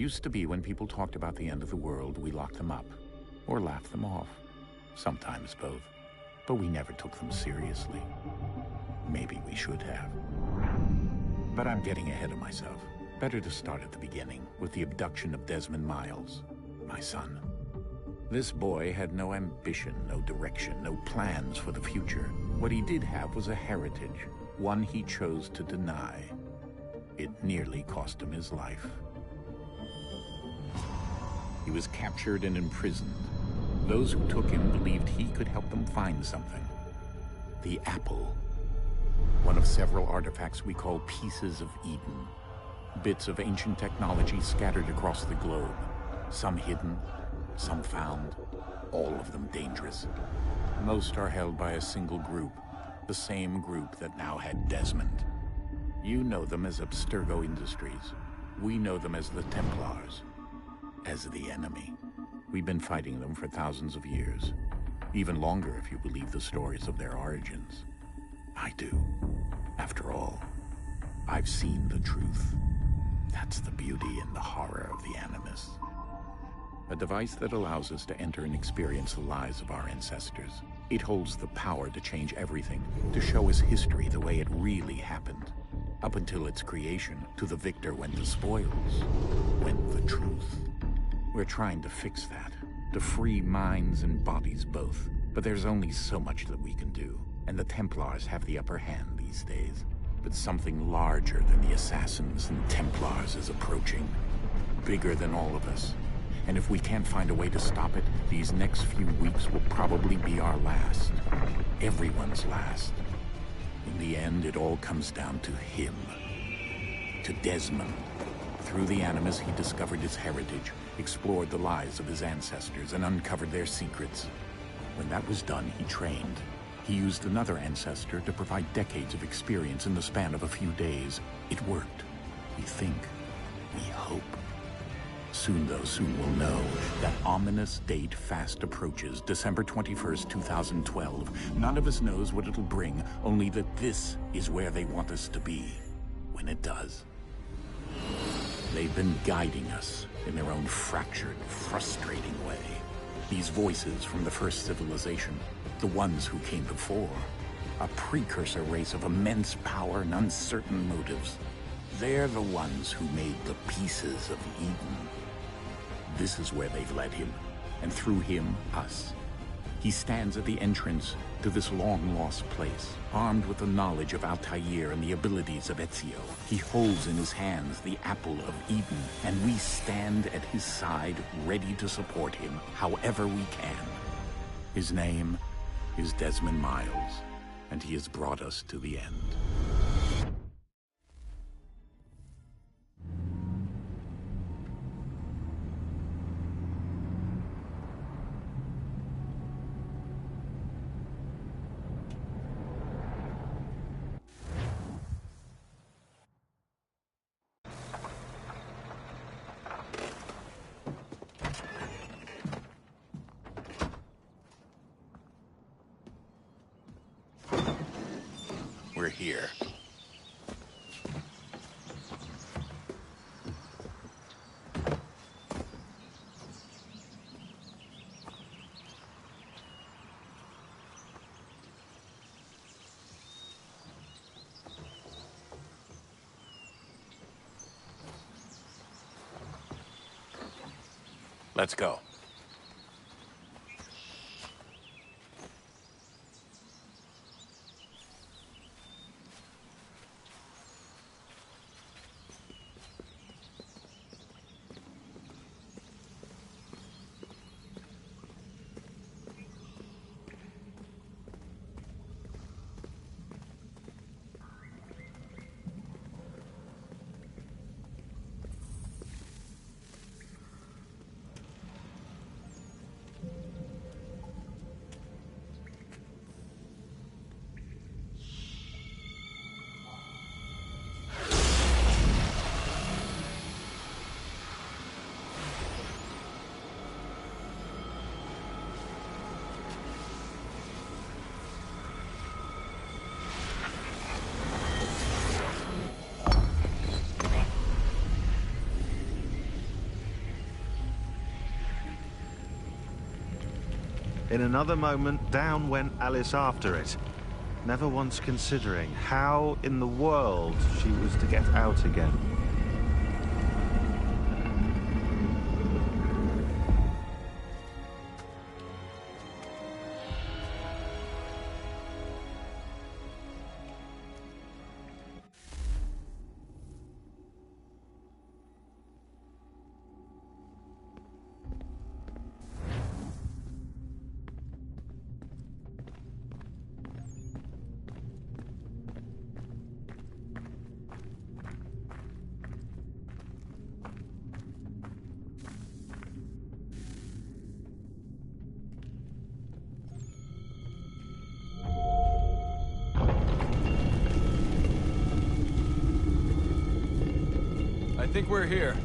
Used to be when people talked about the end of the world, we locked them up, or laughed them off. Sometimes both. But we never took them seriously. Maybe we should have. But I'm getting ahead of myself. Better to start at the beginning, with the abduction of Desmond Miles, my son. This boy had no ambition, no direction, no plans for the future. What he did have was a heritage, one he chose to deny. It nearly cost him his life. He was captured and imprisoned. Those who took him believed he could help them find something. The apple. One of several artifacts we call pieces of Eden. Bits of ancient technology scattered across the globe. Some hidden, some found, all of them dangerous. Most are held by a single group, the same group that now had Desmond. You know them as Abstergo Industries. We know them as the Templars. As the enemy. We've been fighting them for thousands of years. Even longer if you believe the stories of their origins. I do. After all, I've seen the truth. That's the beauty and the horror of the Animus. A device that allows us to enter and experience the lives of our ancestors. It holds the power to change everything, to show us history the way it really happened. Up until its creation, to the victor went the spoils, went the truth. We're trying to fix that, to free minds and bodies both. But there's only so much that we can do, and the Templars have the upper hand these days. But something larger than the Assassins and Templars is approaching. Bigger than all of us. And if we can't find a way to stop it, these next few weeks will probably be our last. Everyone's last. In the end, it all comes down to him. To Desmond. Through the Animus, he discovered his heritage, explored the lives of his ancestors, and uncovered their secrets. When that was done, he trained. He used another ancestor to provide decades of experience in the span of a few days. It worked. We think. We hope. Soon, though, soon we'll know. That ominous date fast approaches, December 21st, 2012. None of us knows what it'll bring, only that this is where they want us to be. When it does. They've been guiding us in their own fractured, frustrating way. These voices from the first civilization, the ones who came before, a precursor race of immense power and uncertain motives. They're the ones who made the pieces of Eden. This is where they've led him, and through him, us. He stands at the entrance to this long-lost place, armed with the knowledge of Altair and the abilities of Ezio. He holds in his hands the apple of Eden, and we stand at his side, ready to support him however we can. His name is Desmond Miles, and he has brought us to the end. We're here. Let's go. In another moment, down went Alice after it, never once considering how in the world she was to get out again. I think we're here.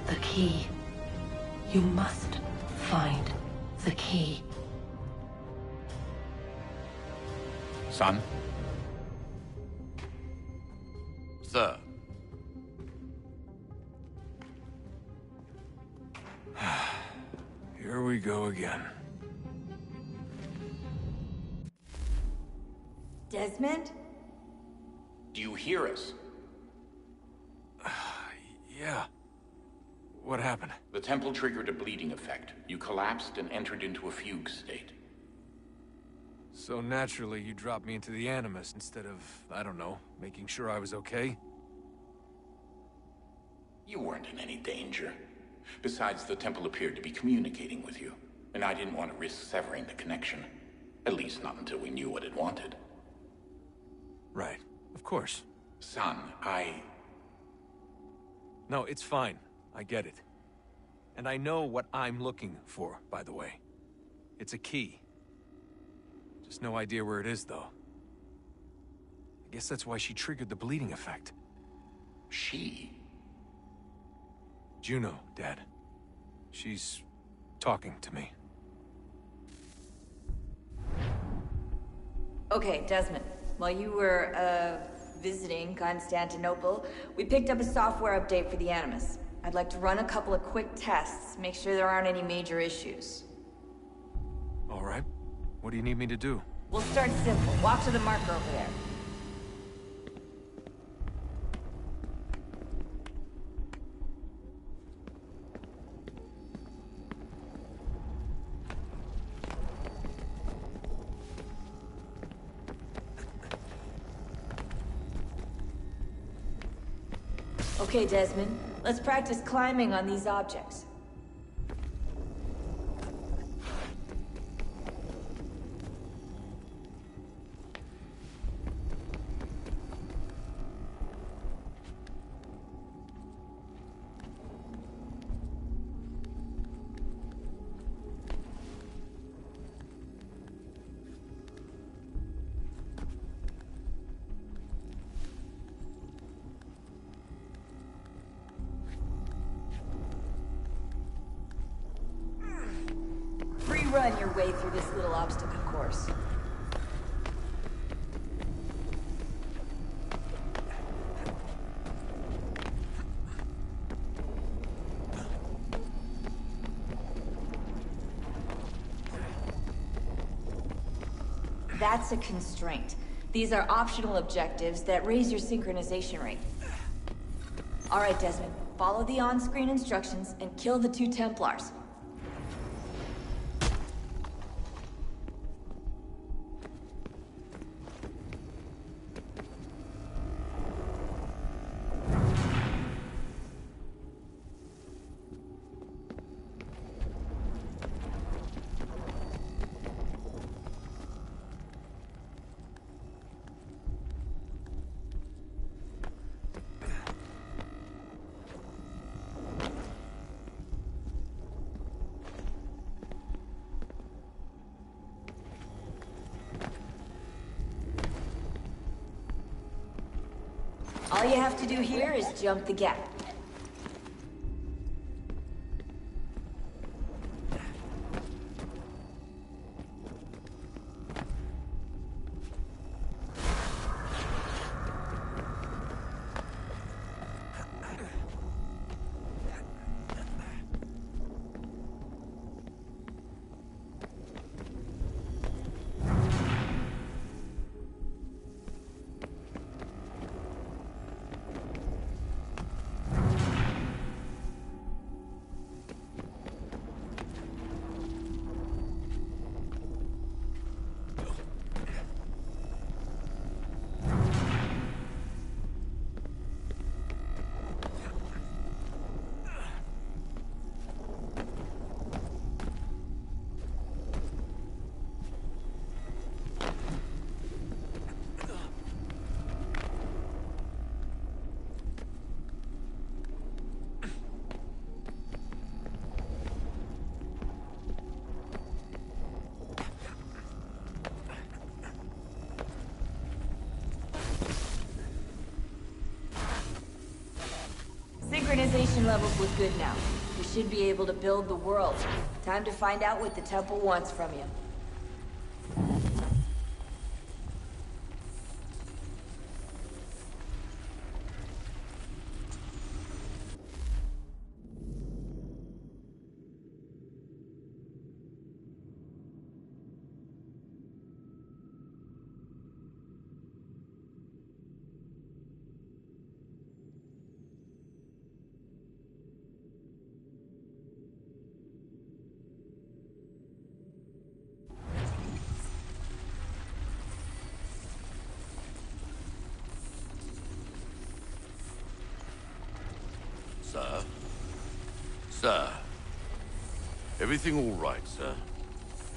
The key. You must find the key. Son? Sir. Here we go again. Desmond? Do you hear us? Yeah. What happened? The temple triggered a bleeding effect. You collapsed and entered into a fugue state. So naturally, you dropped me into the Animus instead of, I don't know, making sure I was okay? You weren't in any danger. Besides, the temple appeared to be communicating with you, and I didn't want to risk severing the connection. At least not until we knew what it wanted. Right. Of course. Son, No, it's fine. I get it. And I know what I'm looking for, by the way. It's a key. Just no idea where it is, though. I guess that's why she triggered the bleeding effect. She? Juno, Dad. She's talking to me. Okay, Desmond. While you were, visiting Constantinople, we picked up a software update for the Animus. I'd like to run a couple of quick tests, make sure there aren't any major issues. All right. What do you need me to do? We'll start simple. Walk to the marker over there. Okay, Desmond. Let's practice climbing on these objects. outrun your way through this little obstacle course. That's a constraint. These are optional objectives that raise your synchronization rate. All right, Desmond. Follow the on-screen instructions and kill the 2 Templars. All you have to do here is jump the gap. Synchronization levels look good now. We should be able to build the world. Time to find out what the temple wants from you. Sir? Sir? Everything all right, sir?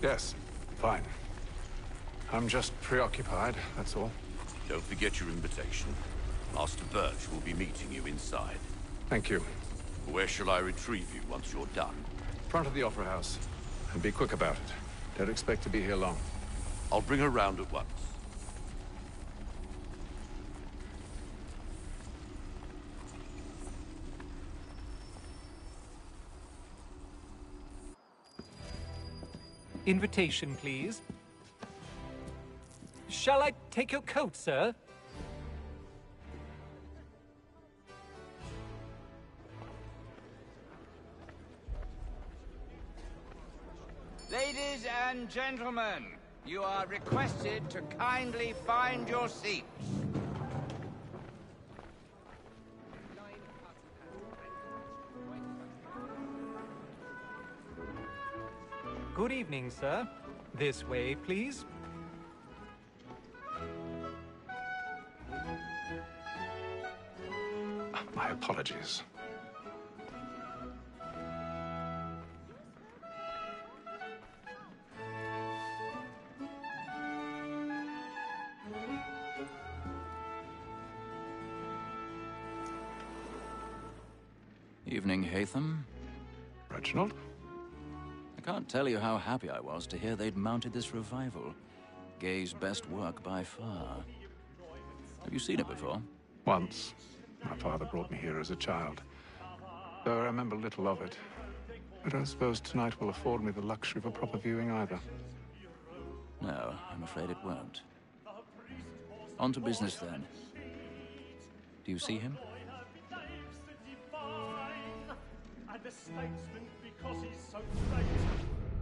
Yes, fine. I'm just preoccupied, that's all. Don't forget your invitation. Master Birch will be meeting you inside. Thank you. Where shall I retrieve you once you're done? Front of the Opera House. And be quick about it. Don't expect to be here long. I'll bring her round at once. Invitation, please. Shall I take your coat, sir? Ladies and gentlemen, you are requested to kindly find your seats. Good evening, sir. This way, please. My apologies. Evening, Hatham. Reginald? I can't tell you how happy I was to hear they'd mounted this revival. Gay's best work by far. Have you seen it before? Once. My father brought me here as a child. Though I remember little of it. I don't suppose tonight will afford me the luxury of a proper viewing either. No, I'm afraid it won't. On to business, then. Do you see him? And the statesman, because he's so great,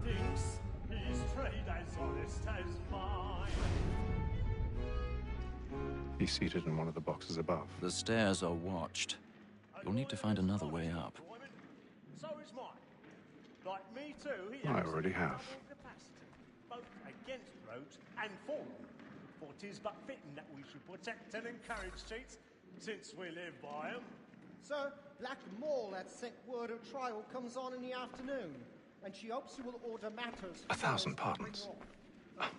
thinks his trade as honest as mine. He's seated in one of the boxes above. The stairs are watched. You'll need to find another way up. So is mine. Like me too, he I already have. capacity, both against rogues and for them. For 'tis but fitting that we should protect and encourage cheats, since we live by 'em. Sir, Black Mall had sent word of trial comes on in the afternoon, and she hopes you will order matters. 1,000 pardons.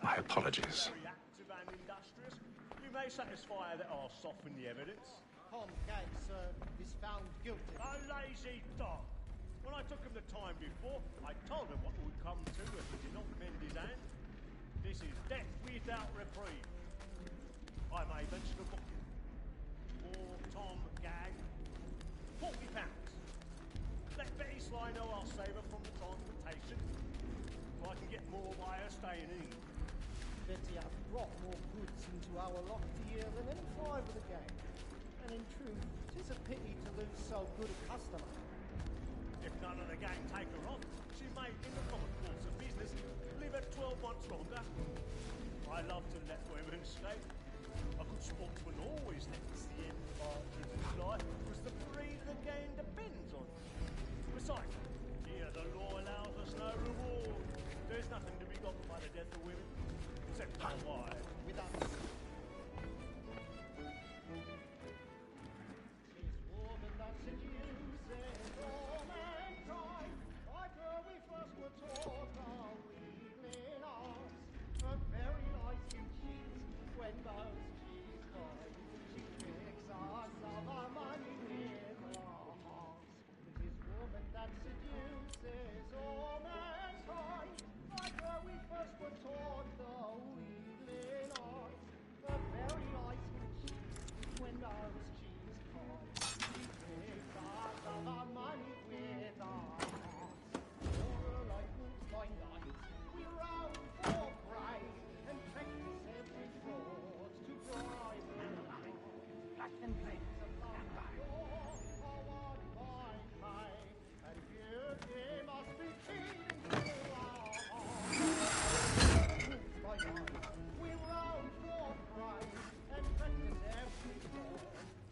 My apologies. Very active and industrious. You may satisfy that I'll soften the evidence. Tom Gag, sir, is found guilty. A lazy dog. When I took him the time before, I told him what would come to if he did not mend his hand. This is death without reprieve. I may mention a book. For Tom Gag, £40. Let Betty Sly know I'll save her from the transportation, so I can get more by her staying in. Betty hath brought more goods into our lot here than any five of the gang. And in truth, 'tis a pity to lose so good a customer. If none of the gang take her on, she may, in the common course of business, live at 12 months longer. I love to let women stay. A good sportsman always lets the end partners fly, because the breed of the game depends on it. Besides, here the law allows us no reward. There's nothing to be got by the death of women, except my wife. With us.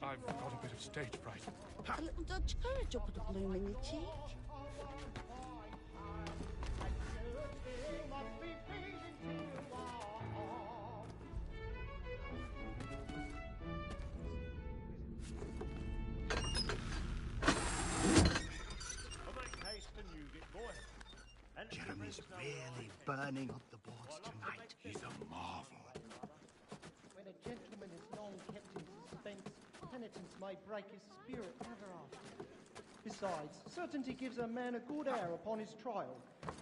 I've got a bit of stage fright. A little Dutch courage will put a bloom in your cheek. Jeremy's really burning up the boards tonight. He's a marvel. When a gentleman is long kept in suspense, penitence may break his spirit ever after. Besides, certainty gives a man a good air upon his trial,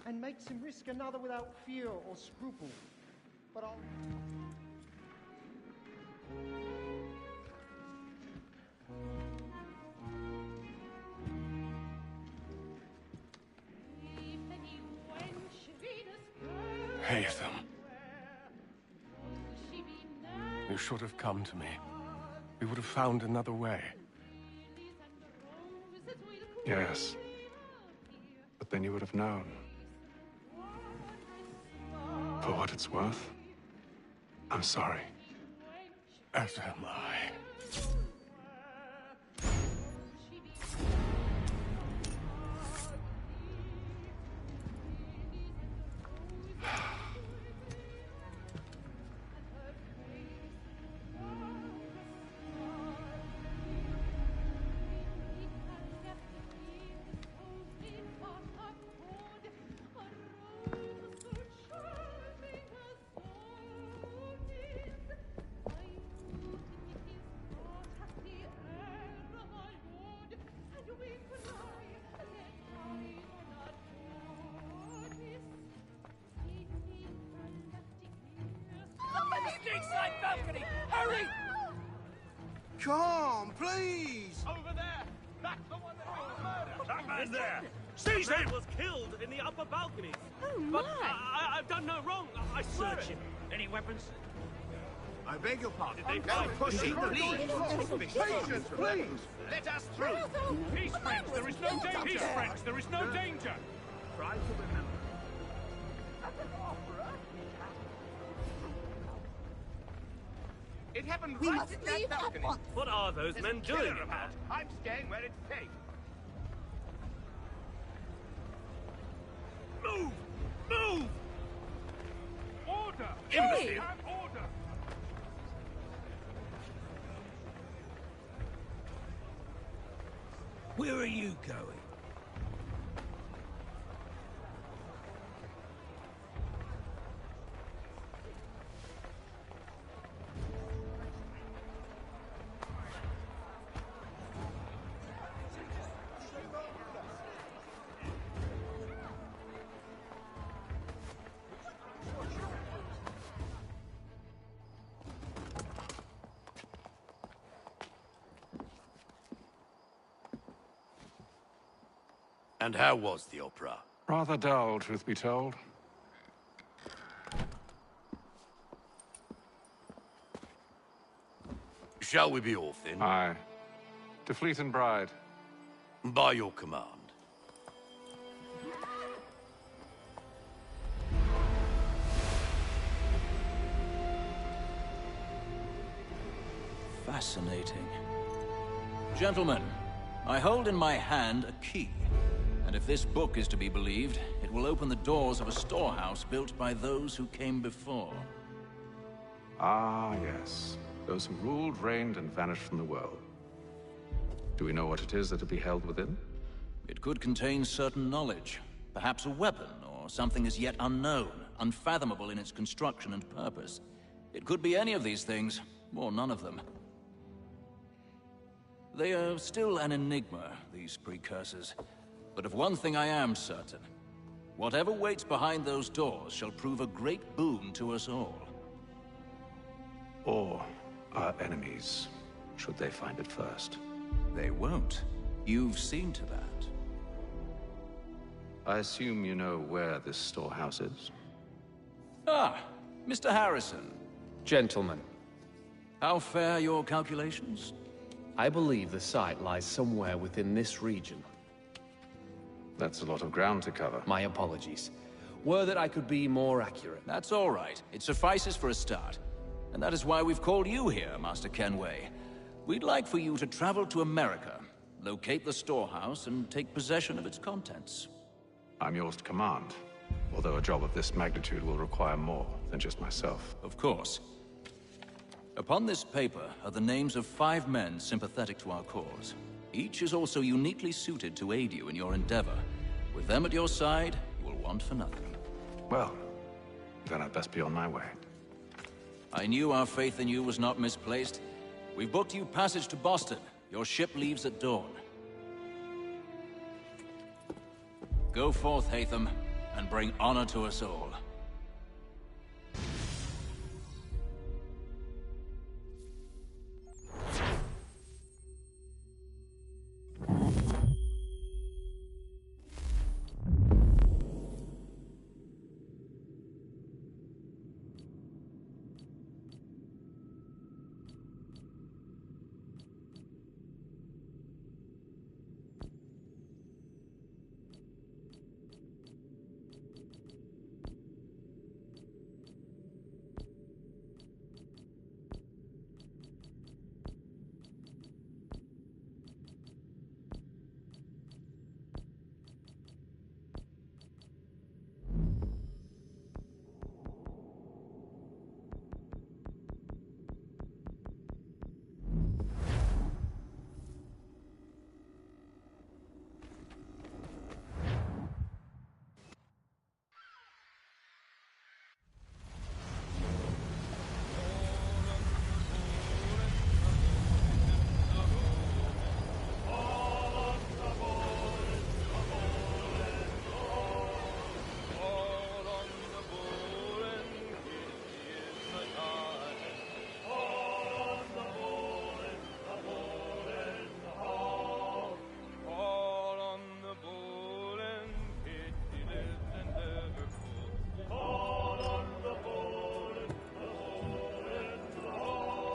and makes him risk another without fear or scruple. But I'll... Haytham. You should have come to me. We would have found another way. Yes. But then you would have known. For what it's worth, I'm sorry. As am I. Stateside balcony! Hurry! Come, please! Over there! That man there! Seize him! Was killed in the upper balcony. Oh, But my. I've done no wrong. I swear Search it. him. Any weapons? I beg your pardon. Did they No find pushing, Please. please. Patience, please. Let us through. Peace, friends, there is no danger. Peace, friends, there is no danger. Try to remember. It happened We right must in that leave at balcony. once. What are those There's men a killer doing? about. I'm staying where it's safe. Move! Move! Order! Imbecile! Have order! Where are you going? And how was the opera? Rather dull, truth be told. Shall we be off then? Aye. To Fleet and Bride. By your command. Fascinating. Gentlemen, I hold in my hand a key. And if this book is to be believed, it will open the doors of a storehouse built by those who came before. Ah, yes. Those who ruled, reigned, and vanished from the world. Do we know what it is that will be held within? It could contain certain knowledge. Perhaps a weapon, or something as yet unknown, unfathomable in its construction and purpose. It could be any of these things, or none of them. They are still an enigma, these precursors. But of one thing I am certain. Whatever waits behind those doors shall prove a great boon to us all. Or our enemies, should they find it first. They won't. You've seen to that. I assume you know where this storehouse is? Ah, Mr. Harrison. Gentlemen, How fare your calculations? I believe the site lies somewhere within this region. That's a lot of ground to cover. My apologies. Were that I could be more accurate. That's all right. It suffices for a start. And that is why we've called you here, Master Kenway. We'd like for you to travel to America, locate the storehouse, and take possession of its contents. I'm yours to command, although a job of this magnitude will require more than just myself. Of course. Upon this paper are the names of 5 men sympathetic to our cause. Each is also uniquely suited to aid you in your endeavor. With them at your side, you will want for nothing. Well, then I'd best be on my way. I knew our faith in you was not misplaced. We've booked you passage to Boston. Your ship leaves at dawn. Go forth, Hatham, and bring honor to us all.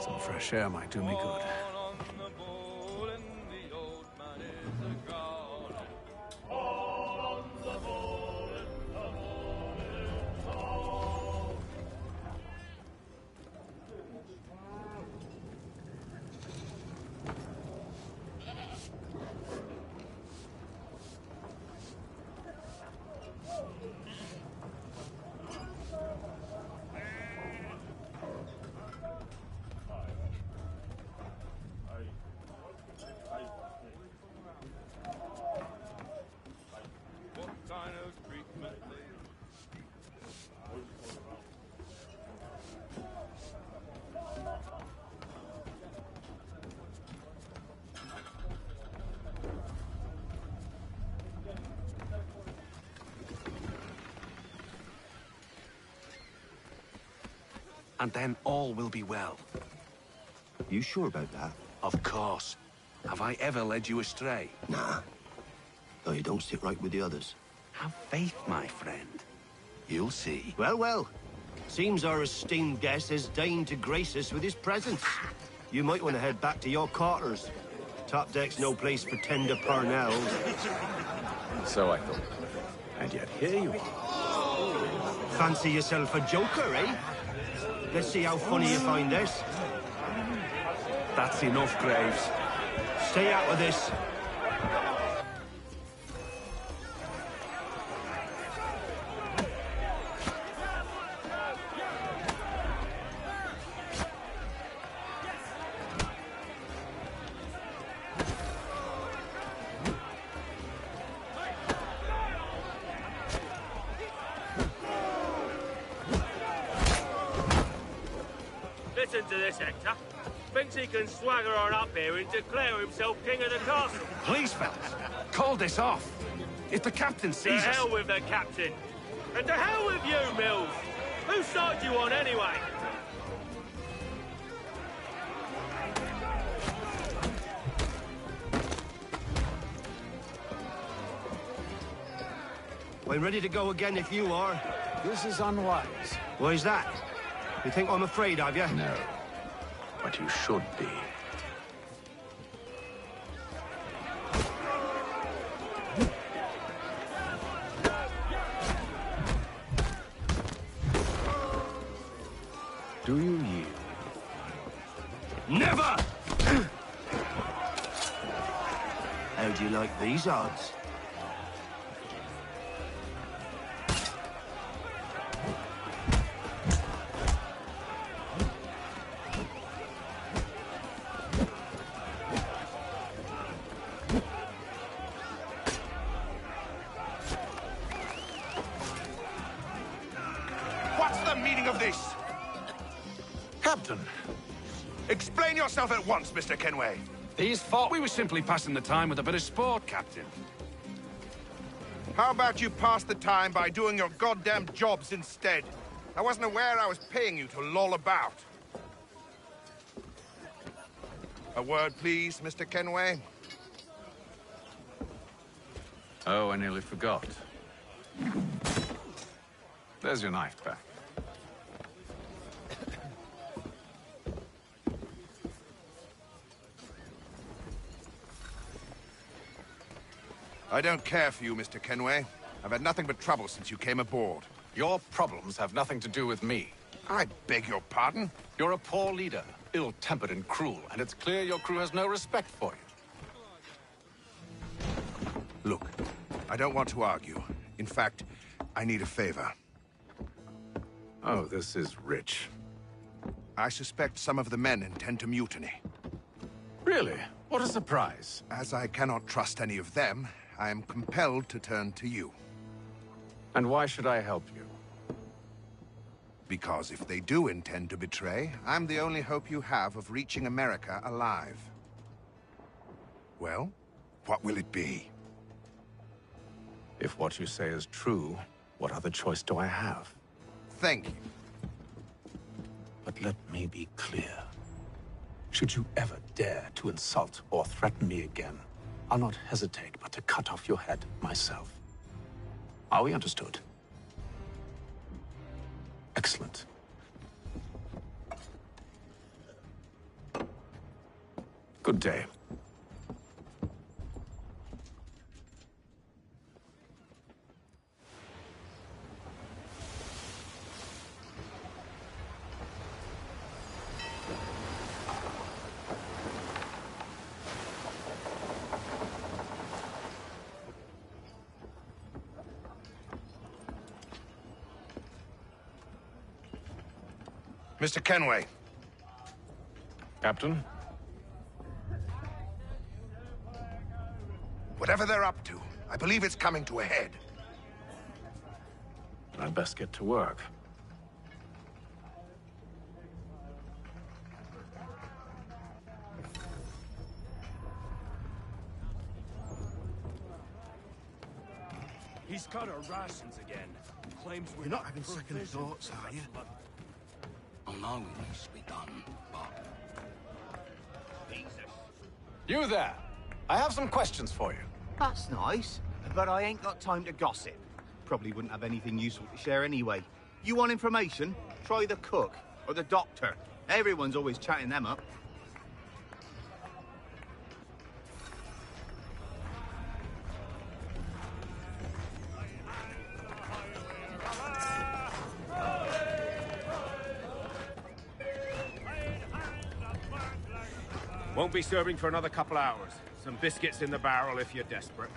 Some fresh air might do me good. And then all will be well. You sure about that? Of course. Have I ever led you astray? Nah. Though you don't sit right with the others. Have faith, my friend. You'll see. Well, well. Seems our esteemed guest has deigned to grace us with his presence. You might want to head back to your quarters. Top deck's no place for tender Parnells. So I thought. And yet here you are. Fancy yourself a joker, eh? Let's see how funny you find this. That's enough, Graves. Stay out of this. Listen to this, Hector. Thinks he can swagger on up here and declare himself king of the castle. Please, fellas, call this off. If the captain sees us... To hell with the captain. And to hell with you, Mills. Whose side you on, anyway? I'm ready to go again if you are. This is unwise. Why is that? You think I'm afraid of you? No. But you should be. Do you yield? Never! How do you like these odds? What's the meaning of this? Captain, Explain yourself at once, Mr. Kenway. these thought we were simply passing the time with a bit of sport, Captain. How about you pass the time by doing your goddamn jobs instead? I wasn't aware I was paying you to loll about. A word, please, Mr. Kenway. Oh, I nearly forgot. There's your knife back. I don't care for you, Mr. Kenway. I've had nothing but trouble since you came aboard. Your problems have nothing to do with me. I beg your pardon? You're a poor leader, ill-tempered and cruel, and it's clear your crew has no respect for you. Look, I don't want to argue. In fact, I need a favor. Oh, this is rich. I suspect some of the men intend to mutiny. Really? What a surprise. As I cannot trust any of them, I am compelled to turn to you. And why should I help you? Because if they do intend to betray, I'm the only hope you have of reaching America alive. Well, what will it be? If what you say is true, what other choice do I have? Thank you. But let me be clear. Should you ever dare to insult or threaten me again, I'll not hesitate but to cut off your head myself. Are we understood? Excellent. Good day. Mr. Kenway. Captain? Whatever they're up to, I believe it's coming to a head. I'd best get to work. He's cut our rations again. Claims we're You're not having second thoughts, are you? I know it needs to be done, but... You there! I have some questions for you. That's nice, but I ain't got time to gossip. Probably wouldn't have anything useful to share anyway. You want information? Try the cook or the doctor. Everyone's always chatting them up. Won't be serving for another couple hours. Some biscuits in the barrel if you're desperate.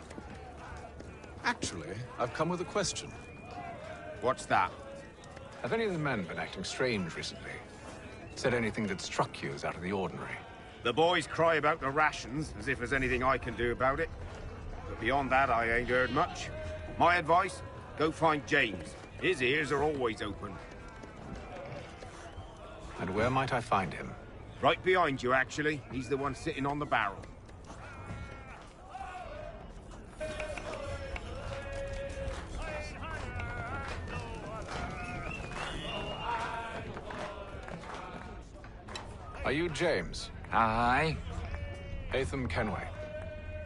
Actually, I've come with a question. What's that? Have any of the men been acting strange recently? Said anything that struck you as out of the ordinary? The boys cry about the rations, as if there's anything I can do about it. But beyond that, I ain't heard much. My advice, go find James. His ears are always open. And where might I find him? Right behind you, actually. He's the one sitting on the barrel. Are you James? Aye. Hatham Kenway.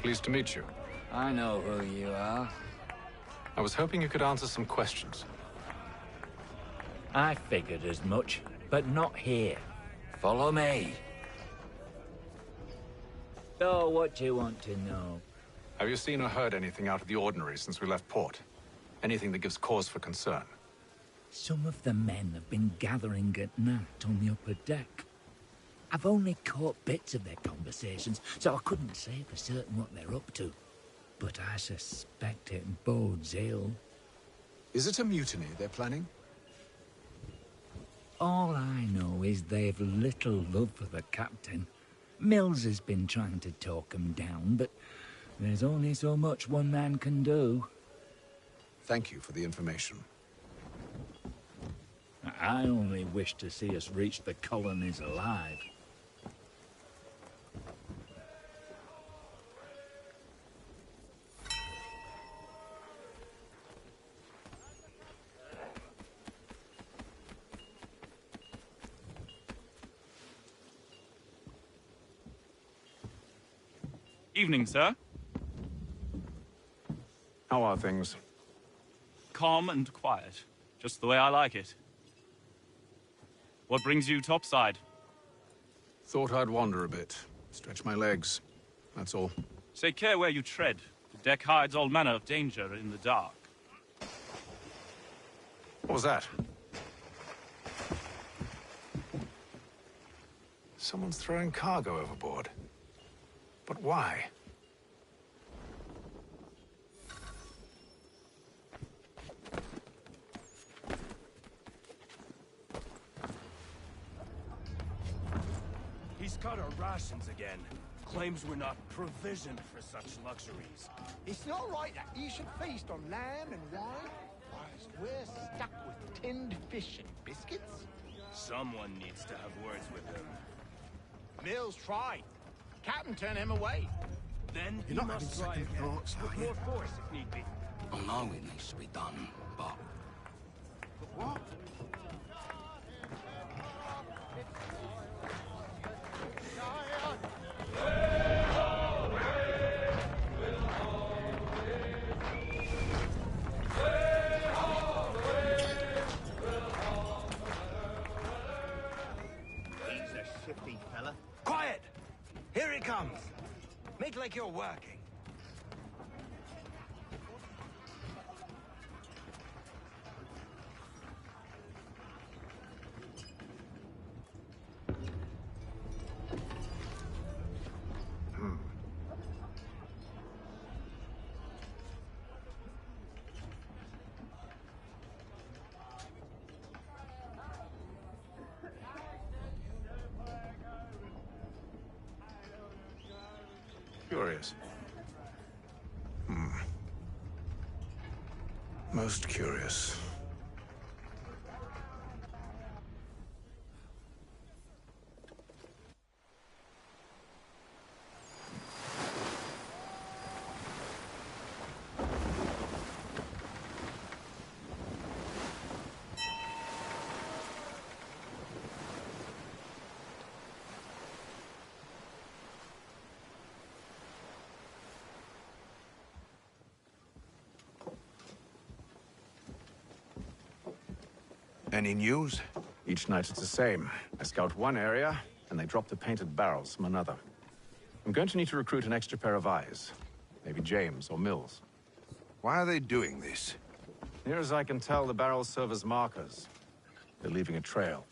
Pleased to meet you. I know who you are. I was hoping you could answer some questions. I figured as much, but not here. Follow me. So, what do you want to know? Have you seen or heard anything out of the ordinary since we left port? Anything that gives cause for concern? Some of the men have been gathering at night on the upper deck. I've only caught bits of their conversations, so I couldn't say for certain what they're up to. But I suspect it bodes ill. Is it a mutiny they're planning? All I know is they've little love for the captain. Mills has been trying to talk 'em down, but there's only so much one man can do. Thank you for the information. I only wish to see us reach the colonies alive. Evening, sir. How are things? Calm and quiet. Just the way I like it. What brings you topside? Thought I'd wander a bit. Stretch my legs. That's all. Take care where you tread. The deck hides all manner of danger in the dark. What was that? Someone's throwing cargo overboard. But why? He's cut our rations again. Claims we're not provisioned for such luxuries. It's not right that you should feast on lamb and wine, whilst we're stuck with tinned fish and biscuits. Someone needs to have words with him. Mills tried. Captain turned him away. Then You're not having second thoughts, are you? More force if need be. I know it needs to be done, but... What? He's a shifty fella. Quiet! Here he comes. Make like you're working. Curious. Most curious. Any news? Each night it's the same. I scout one area, and they drop the painted barrels from another. I'm going to need to recruit an extra pair of eyes. Maybe James or Mills. Why are they doing this? Near as I can tell, the barrels serve as markers. They're leaving a trail.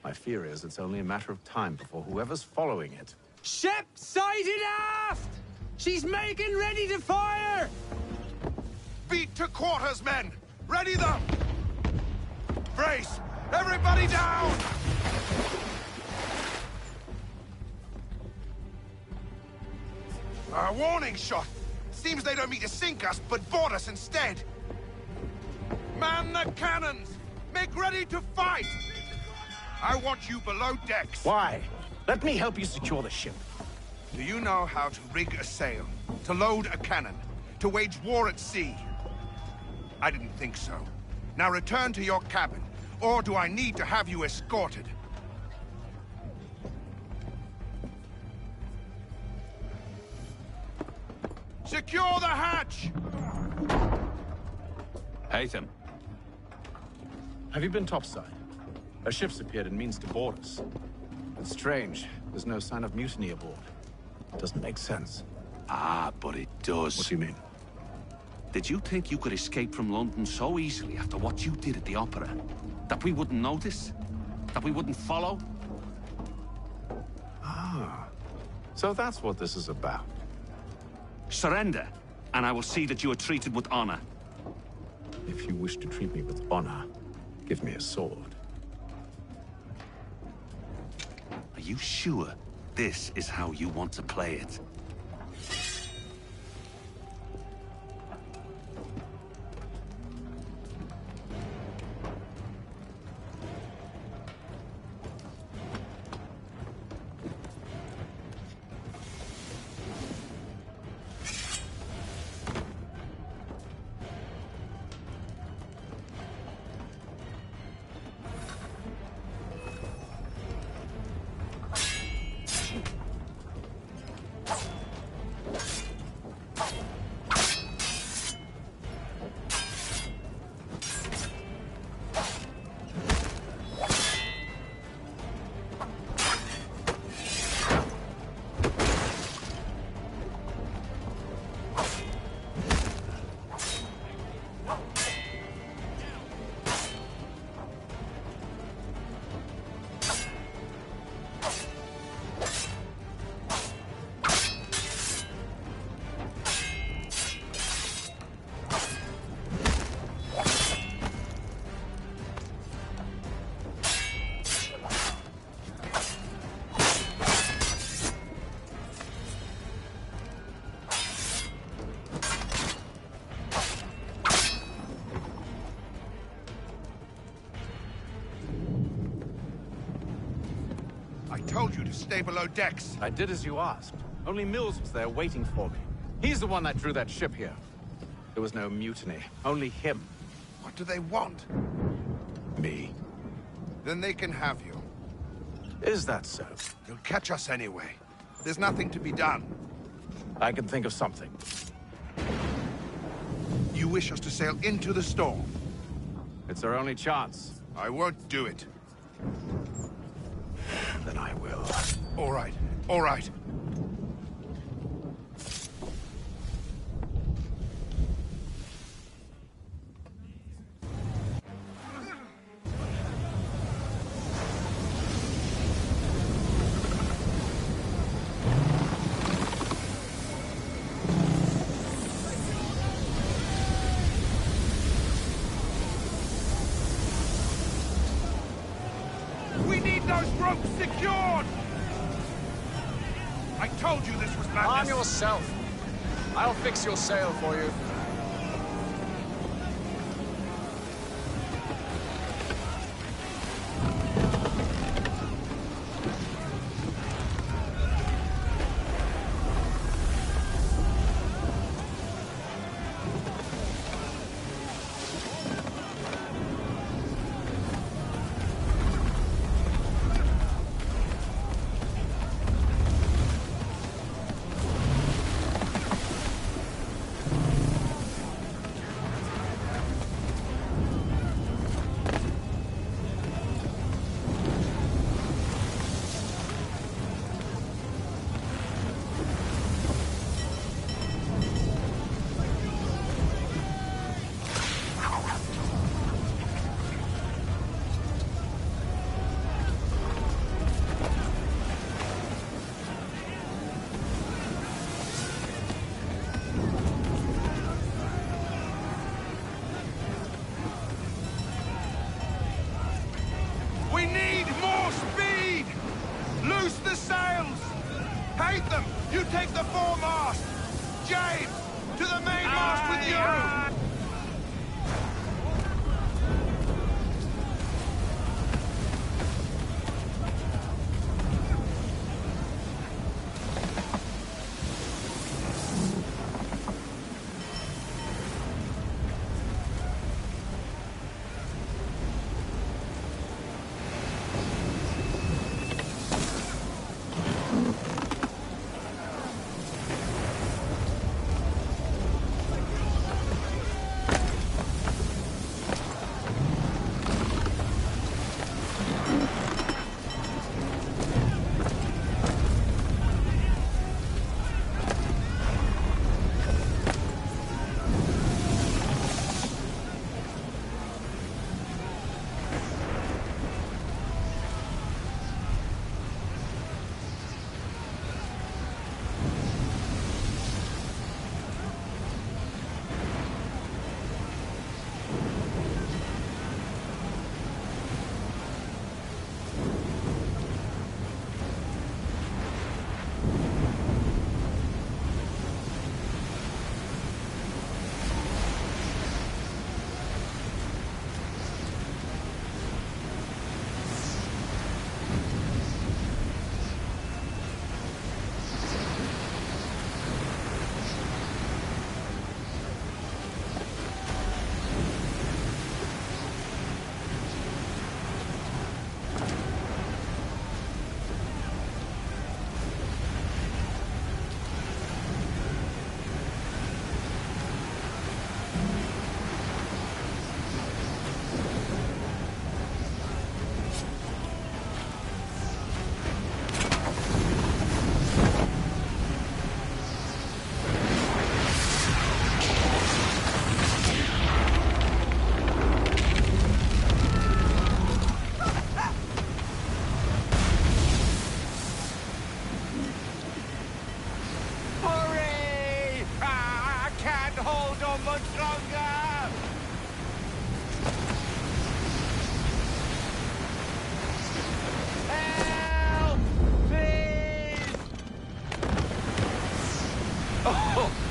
My fear is it's only a matter of time before whoever's following it... Ship sighted aft! She's making ready to fire! Beat to quarters, men! Ready them! Brace! Everybody down! A warning shot! Seems they don't mean to sink us, but board us instead! Man the cannons! Make ready to fight! I want you below decks. Why? Let me help you secure the ship. Do you know how to rig a sail? To load a cannon? To wage war at sea? I didn't think so. Now return to your cabin, or do I need to have you escorted? Secure the hatch! Haytham. Have you been topside? A ship's appeared and means to board us. It's strange. There's no sign of mutiny aboard. It doesn't make sense. Ah, but it does. What do you mean? Did you think you could escape from London so easily after what you did at the opera? That we wouldn't notice? That we wouldn't follow? Ah. So that's what this is about. Surrender, and I will see that you are treated with honor. If you wish to treat me with honor, give me a sword. Are you sure this is how you want to play it? I told you to stay below decks. I did as you asked. Only Mills was there waiting for me. He's the one that drew that ship here. There was no mutiny, only him. What do they want? Me. Then they can have you. Is that so? You'll catch us anyway. There's nothing to be done. I can think of something. You wish us to sail into the storm? It's our only chance. I won't do it. Then I will. All right. All right. We need those ropes secured! I told you this was madness. Arm yourself. I'll fix your sail for you. We need more speed! Loose the sails! Haytham, you take the foremast! James, to the mainmast with you!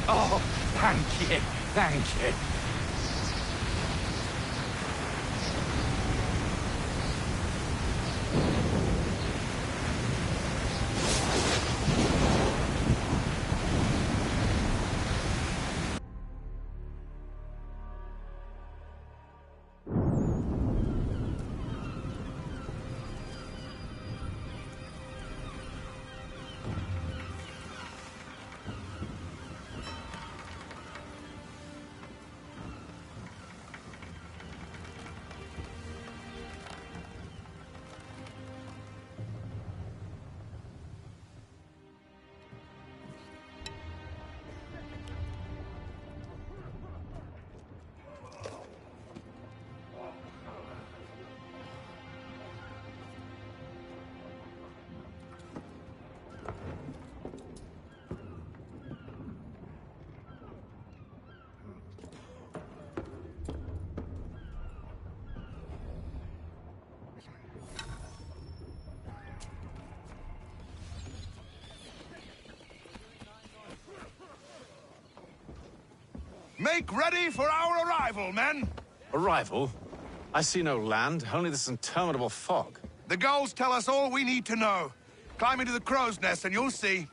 Oh, thank you, thank you. Make ready for our arrival, men! Arrival? I see no land, only this interminable fog. The gulls tell us all we need to know. Climb into the crow's nest and you'll see.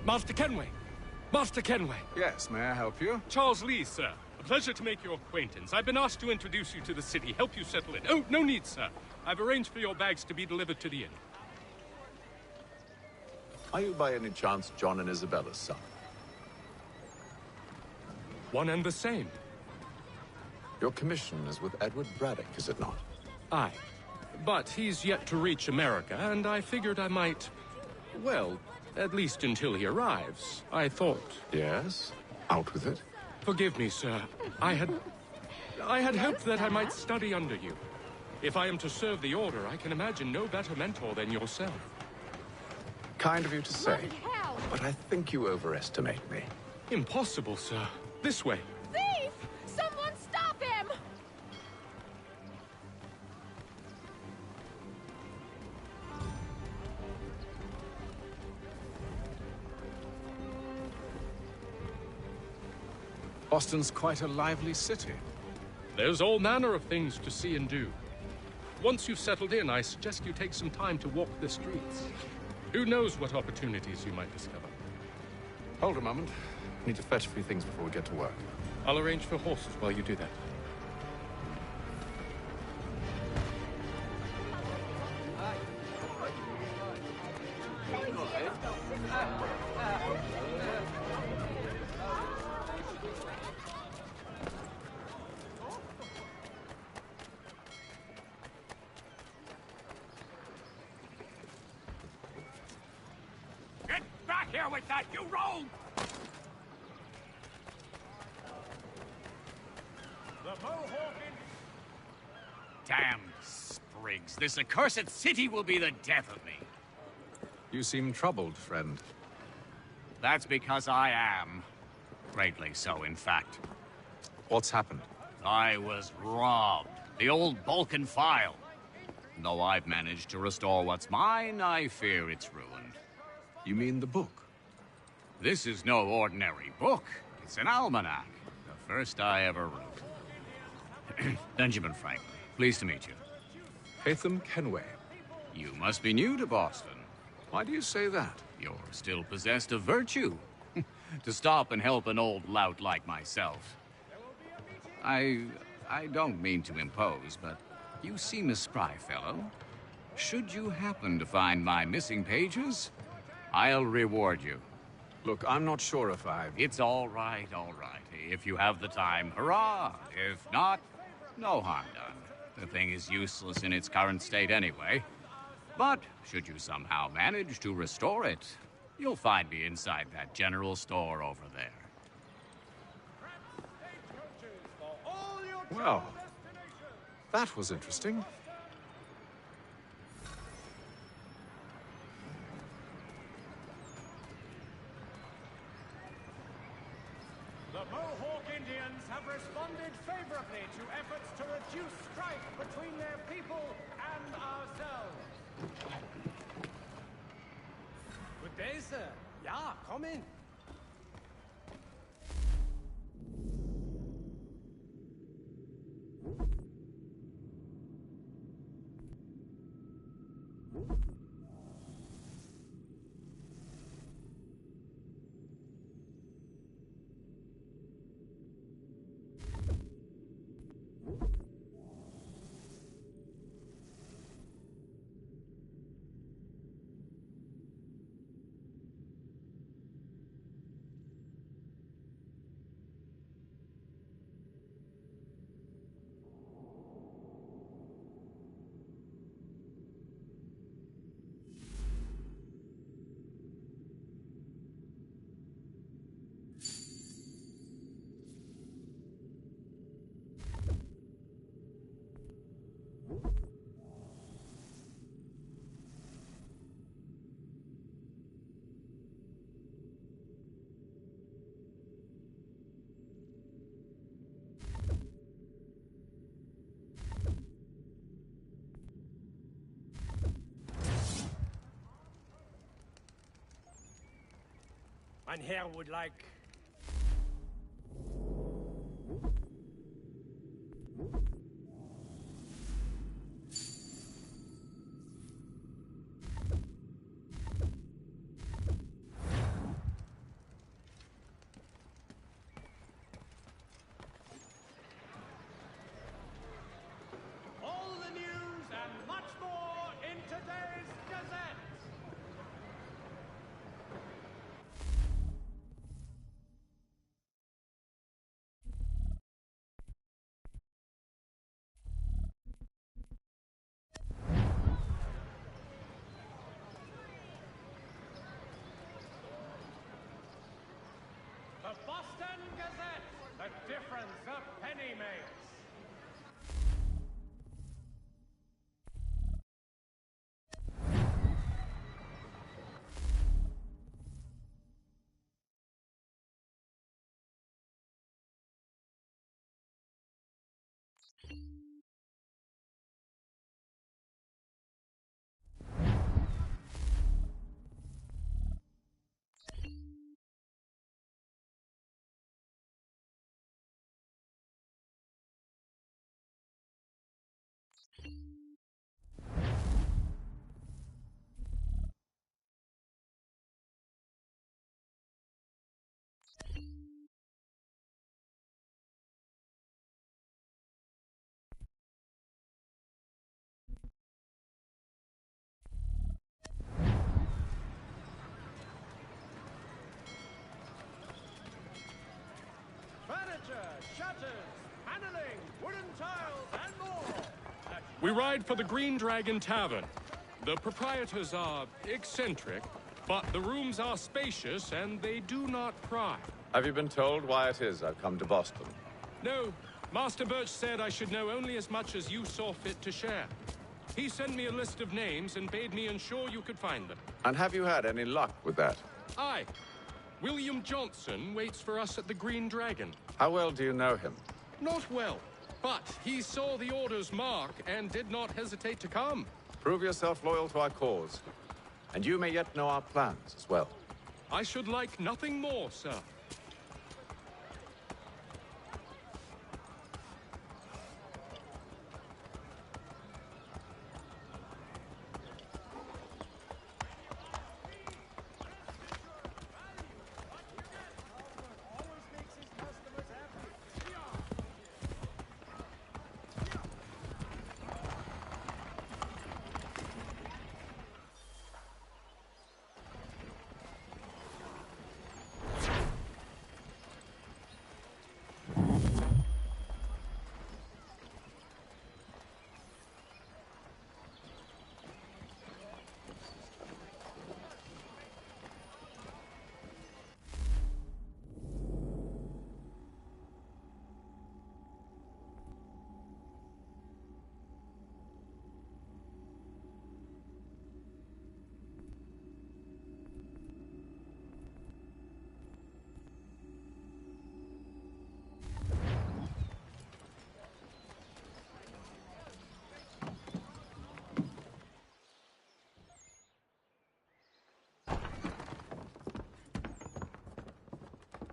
Master Kenway! Master Kenway! Yes, may I help you? Charles Lee, sir. A pleasure to make your acquaintance. I've been asked to introduce you to the city, help you settle in. Oh, no need, sir. I've arranged for your bags to be delivered to the inn. Are you by any chance John and Isabella's son? One and the same. Your commission is with Edward Braddock, is it not? Aye. But he's yet to reach America, and I figured I might... well, at least until he arrives, I thought. Yes? Out with it. Forgive me, sir. I had hoped that I might study under you. If I am to serve the Order, I can imagine no better mentor than yourself. Kind of you to say, but I think you overestimate me. Impossible, sir. This way. Thief! Someone stop him! Boston's quite a lively city. There's all manner of things to see and do. Once you've settled in, I suggest you take some time to walk the streets. Who knows what opportunities you might discover. Hold a moment. I need to fetch a few things before we get to work. I'll arrange for horses while you do that. Get back here with that, you rogue! Damn sprigs. This accursed city will be the death of me. You seem troubled, friend. That's because I am. Greatly so, in fact. What's happened? I was robbed. The old Balkan file. Though I've managed to restore what's mine, I fear it's ruined. You mean the book? This is no ordinary book. It's an almanac. The first I ever wrote. Benjamin Franklin. Pleased to meet you. Hatham Kenway. You must be new to Boston. Why do you say that? You're still possessed of virtue. To stop and help an old lout like myself. I don't mean to impose, but you seem a spry fellow. Should you happen to find my missing pages, I'll reward you. Look, I'm not sure if I... It's all right, all right. If you have the time, hurrah! If not, no harm done. The thing is useless in its current state anyway. But should you somehow manage to restore it, You'll find me inside that general store over there. Well, that was interesting. The Mohawk Indians have responded favorably to efforts to reduce strife between their people and ourselves. Good day, sir. Yeah, come in. Mein Herr would like... All the news and much more in today's Gazette! The Boston Gazette, the difference a penny makes. Furniture, shutters, paneling, wooden tiles, and more. We ride for the Green Dragon Tavern. The proprietors are eccentric, but the rooms are spacious and they do not pry. Have you been told why it is I've come to Boston? No, Master Birch said I should know only as much as you saw fit to share. He sent me a list of names and bade me ensure you could find them. And have you had any luck with that? Aye. William Johnson waits for us at the Green Dragon. How well do you know him? Not well, but he saw the order's mark and did not hesitate to come. Prove yourself loyal to our cause, and you may yet know our plans as well. I should like nothing more, sir.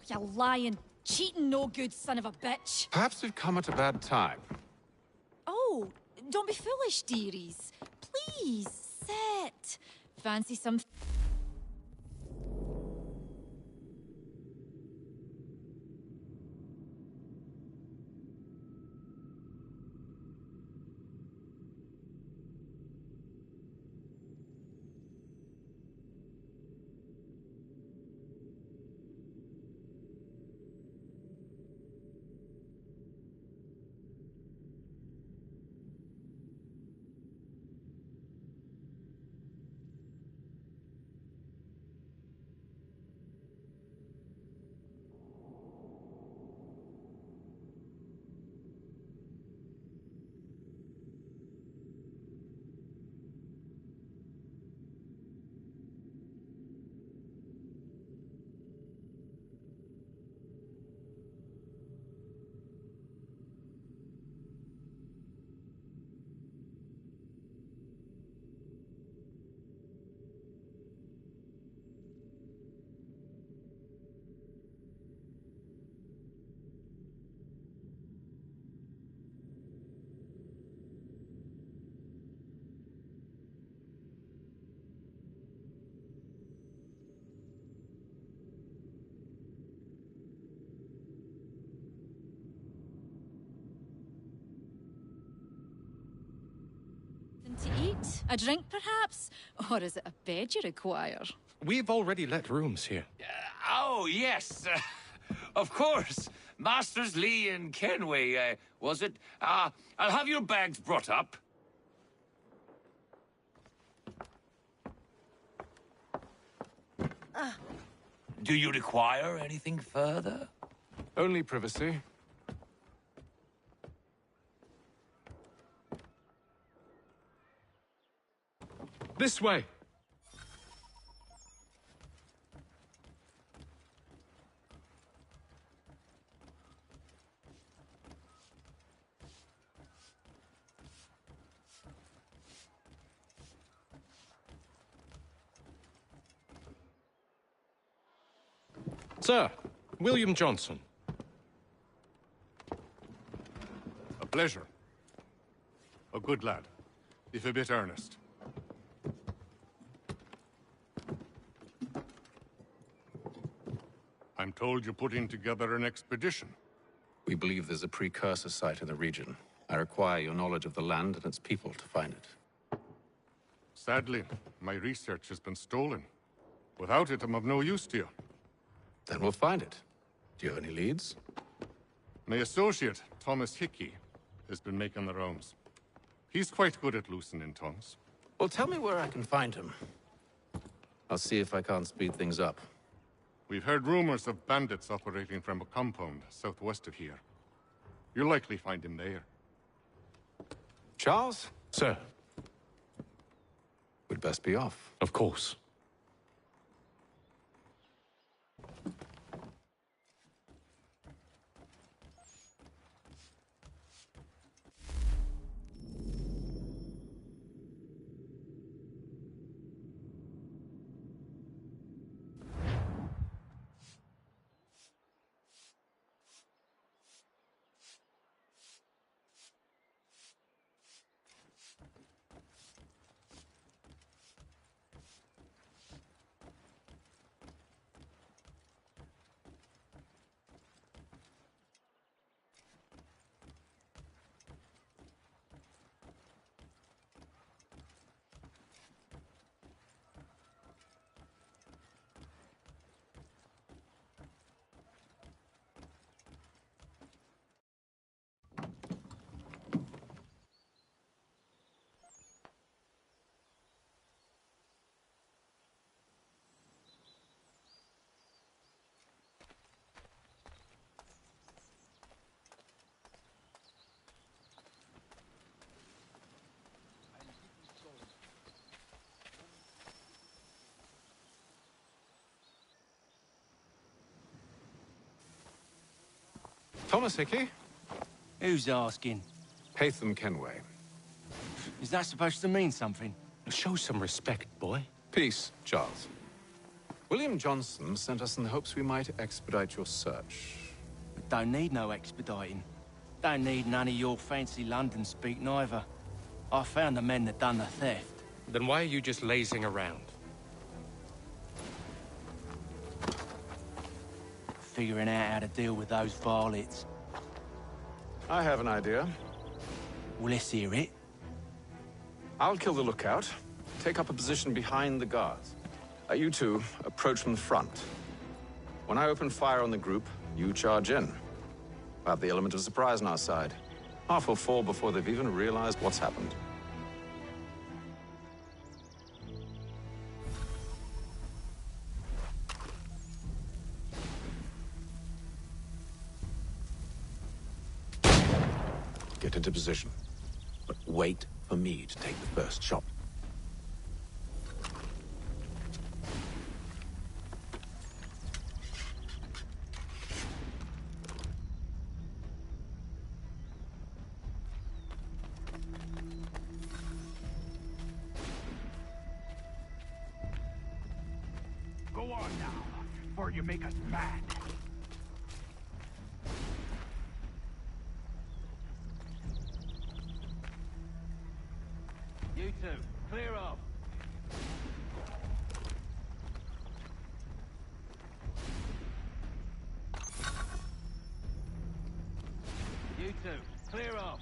you lying, cheating, no good son of a bitch. Perhaps we've come at a bad time. Oh, don't be foolish, dearies. Please, sit. Fancy some... To eat? A drink, perhaps? Or is it a bed you require? We've already let rooms here. Oh, yes. Of course. Masters Lee and Kenway, was it? I'll have your bags brought up. Do you require anything further? Only privacy. This way! Sir, William Johnson. A pleasure. A good lad, if a bit earnest. I'm told you're putting together an expedition. We believe there's a precursor site in the region. I require your knowledge of the land and its people to find it. Sadly, my research has been stolen. Without it, I'm of no use to you. Then we'll find it. Do you have any leads? My associate, Thomas Hickey, has been making the rounds. He's quite good at loosening tongues. Well, tell me where I can find him. I'll see if I can't speed things up. We've heard rumors of bandits operating from a compound southwest of here. You'll likely find him there. Charles? Sir. We'd best be off. Of course. Thomas Hickey? Who's asking? Haytham Kenway. Is that supposed to mean something? Show some respect, boy. Peace, Charles. William Johnson sent us in the hopes we might expedite your search. We don't need no expediting. Don't need none of your fancy London speak neither. I found the men that done the theft. Then why are you just lazing around? Figuring out how to deal with those varlets. I have an idea. Well, let's hear it. I'll kill the lookout, take up a position behind the guards. You two approach from the front. When I open fire on the group, you charge in. We'll have the element of surprise on our side. Half will fall before they've even realized what's happened. Get into position, but wait for me to take the first shot. Go on now, before you make us mad. You two, clear off. You two, clear off.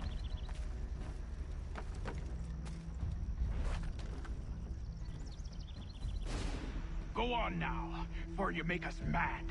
Go on now, before you make us mad.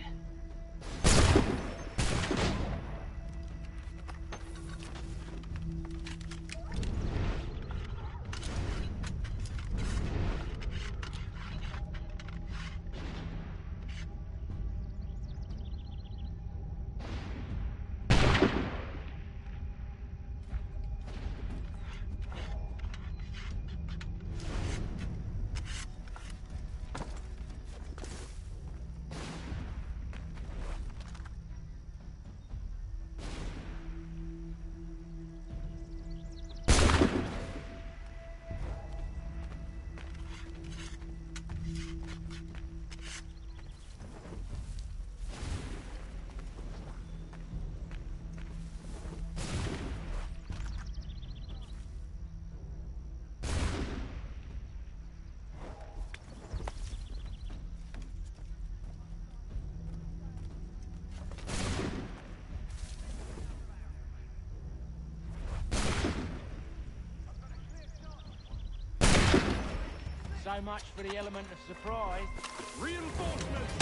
So much for the element of surprise. Reinforcements!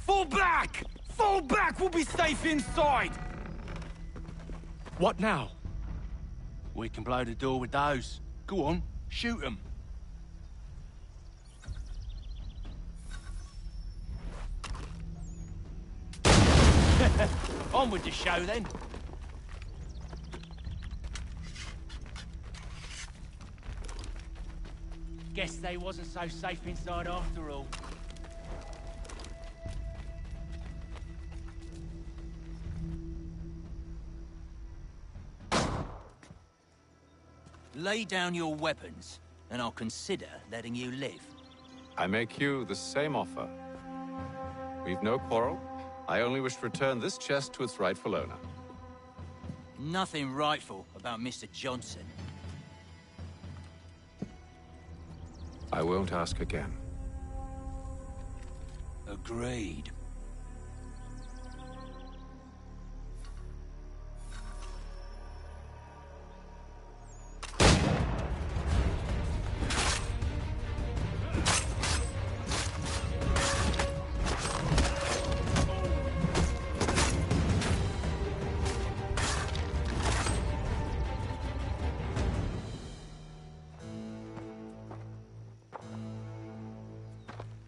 Fall back! Fall back! We'll be safe inside! What now? We can blow the door with those. Go on, shoot them. On with the show, then. Guess they wasn't so safe inside after all. Lay down your weapons, and I'll consider letting you live. I make you the same offer. We've no quarrel. I only wish to return this chest to its rightful owner. Nothing rightful about Mr. Johnson. I won't ask again. Agreed.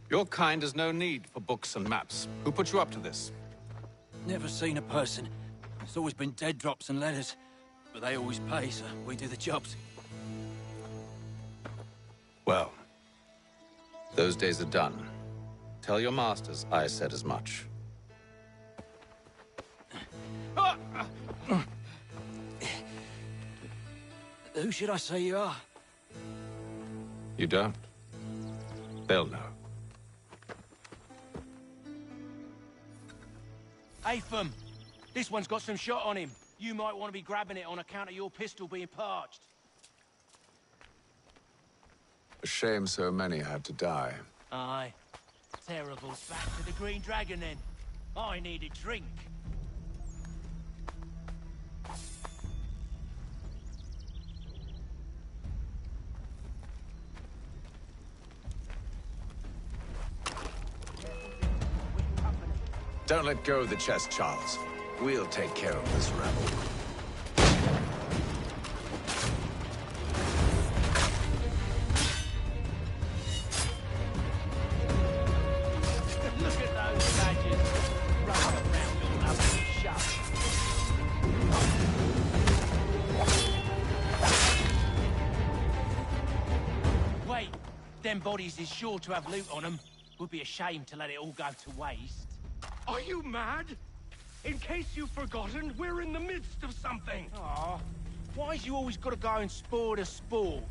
Your kind has no need for books and maps. Who put you up to this? Never seen a person. It's always been dead drops and letters. But they always pay, so we do the jobs. Well, those days are done. Tell your masters I said as much. Who should I say you are? You don't? They'll know. Atham! This one's got some shot on him. You might want to be grabbing it on account of your pistol being parched. A shame so many had to die. Aye. Terrible. Back to the Green Dragon, then. I need a drink. Don't let go of the chest, Charles. We'll take care of this rebel. Look at those badges. Running around all up and shut. Wait, them bodies is sure to have loot on them. Would be a shame to let it all go to waste. Are you mad? In case you've forgotten, we're in the midst of something. Aw, why's you always got to go and spoil the sport?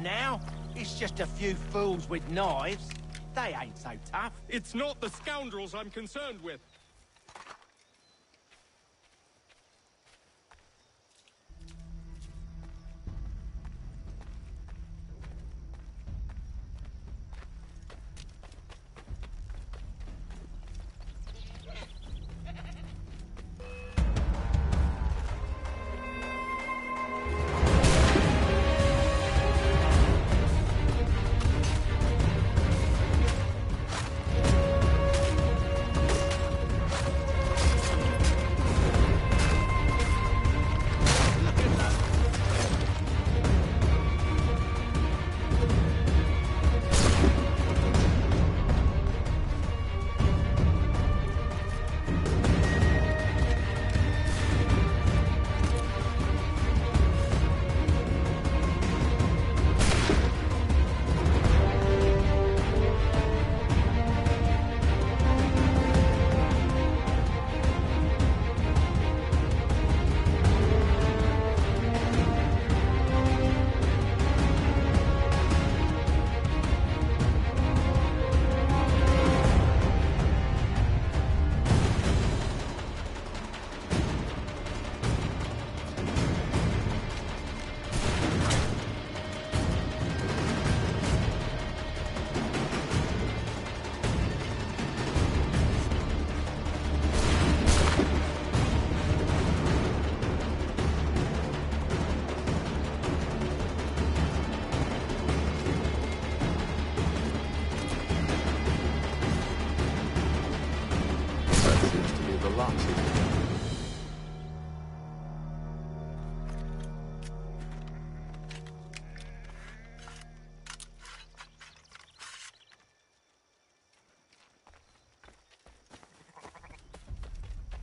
Now, it's just a few fools with knives. They ain't so tough. It's not the scoundrels I'm concerned with.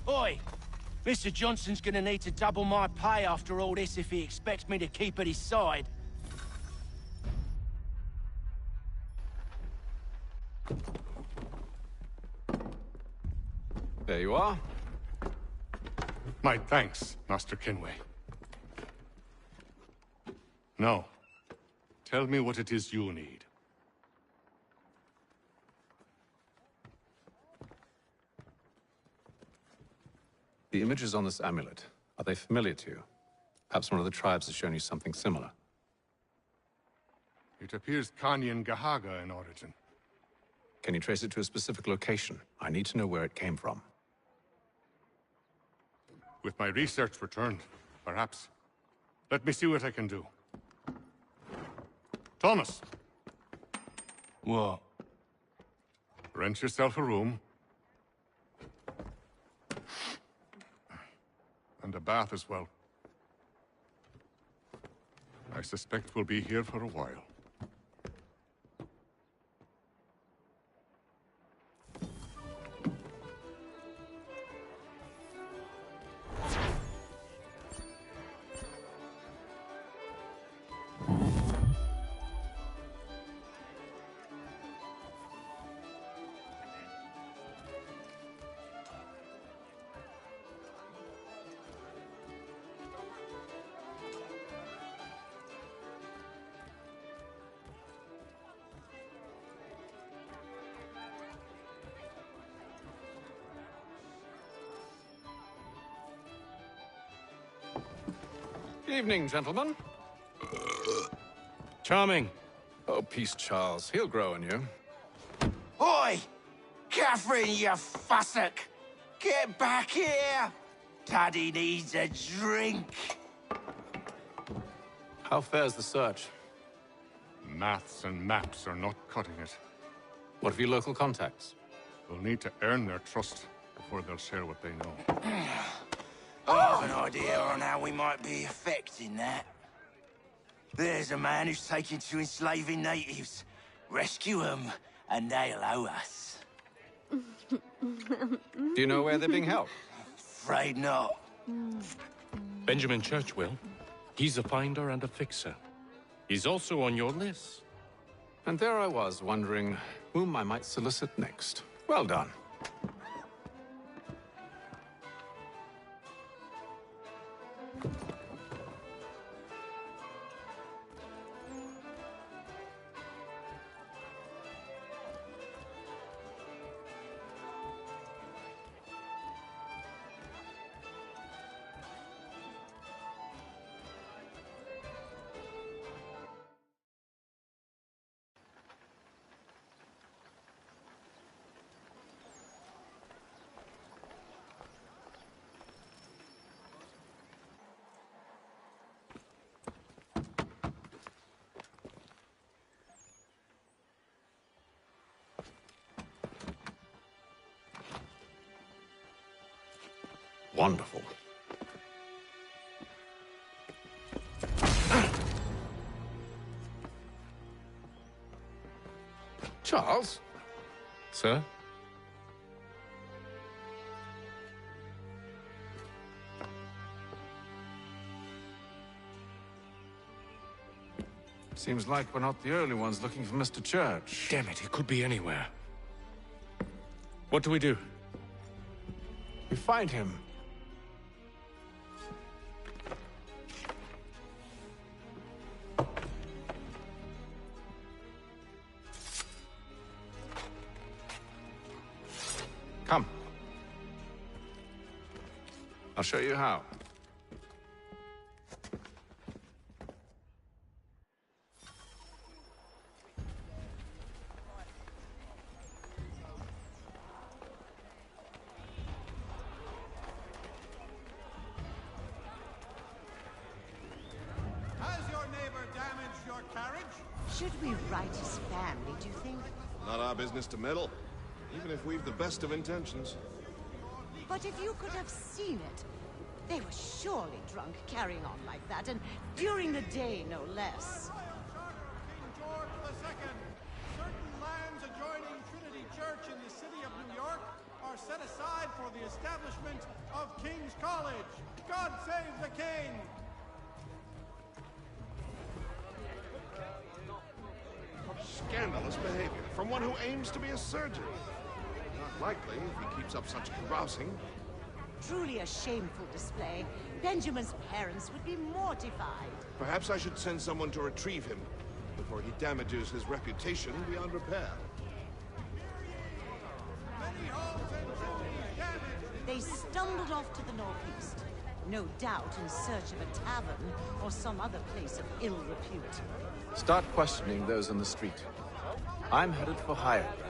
Oi! Mr. Johnson's gonna need to double my pay after all this if he expects me to keep at his side. There you are. My thanks, Master Kenway. Now, tell me what it is you need. The images on this amulet, are they familiar to you? Perhaps one of the tribes has shown you something similar. It appears Kanyan Gahaga in origin. Can you trace it to a specific location? I need to know where it came from. With my research returned, perhaps. Let me see what I can do. Thomas! What? Rent yourself a room. And a bath as well. I suspect we'll be here for a while. Evening, gentlemen. Charming. Oh, peace, Charles. He'll grow on you. Oi! Catherine, you fussock! Get back here! Daddy needs a drink. How fares the search? Maths and maps are not cutting it. What of your local contacts? We'll need to earn their trust before they'll share what they know. I have an idea on how we might be affecting that. There's a man who's taken to enslaving natives. Rescue them, and they'll owe us. Do you know where they're being held? Afraid not. Benjamin Churchwill. He's a finder and a fixer. He's also on your list. And there I was, wondering whom I might solicit next. Well done. Wonderful. Charles? Sir? Seems like we're not the only ones looking for Mr. Church. Damn it, he could be anywhere. What do we do? We find him. Come. I'll show you how. Should we right his family, do you think? Not our business to meddle, even if we've the best of intentions. But if you could have seen it, they were surely drunk carrying on like that, and during the day, no less. Certain lands adjoining Trinity Church in the city of New York are set aside for the establishment of King's College. God save the King! Scandalous behavior from one who aims to be a surgeon. Not likely if he keeps up such carousing. Truly a shameful display. Benjamin's parents would be mortified. Perhaps I should send someone to retrieve him before he damages his reputation beyond repair. They stumbled off to the northeast, no doubt in search of a tavern or some other place of ill repute. Start questioning those in the street. I'm headed for higher ground.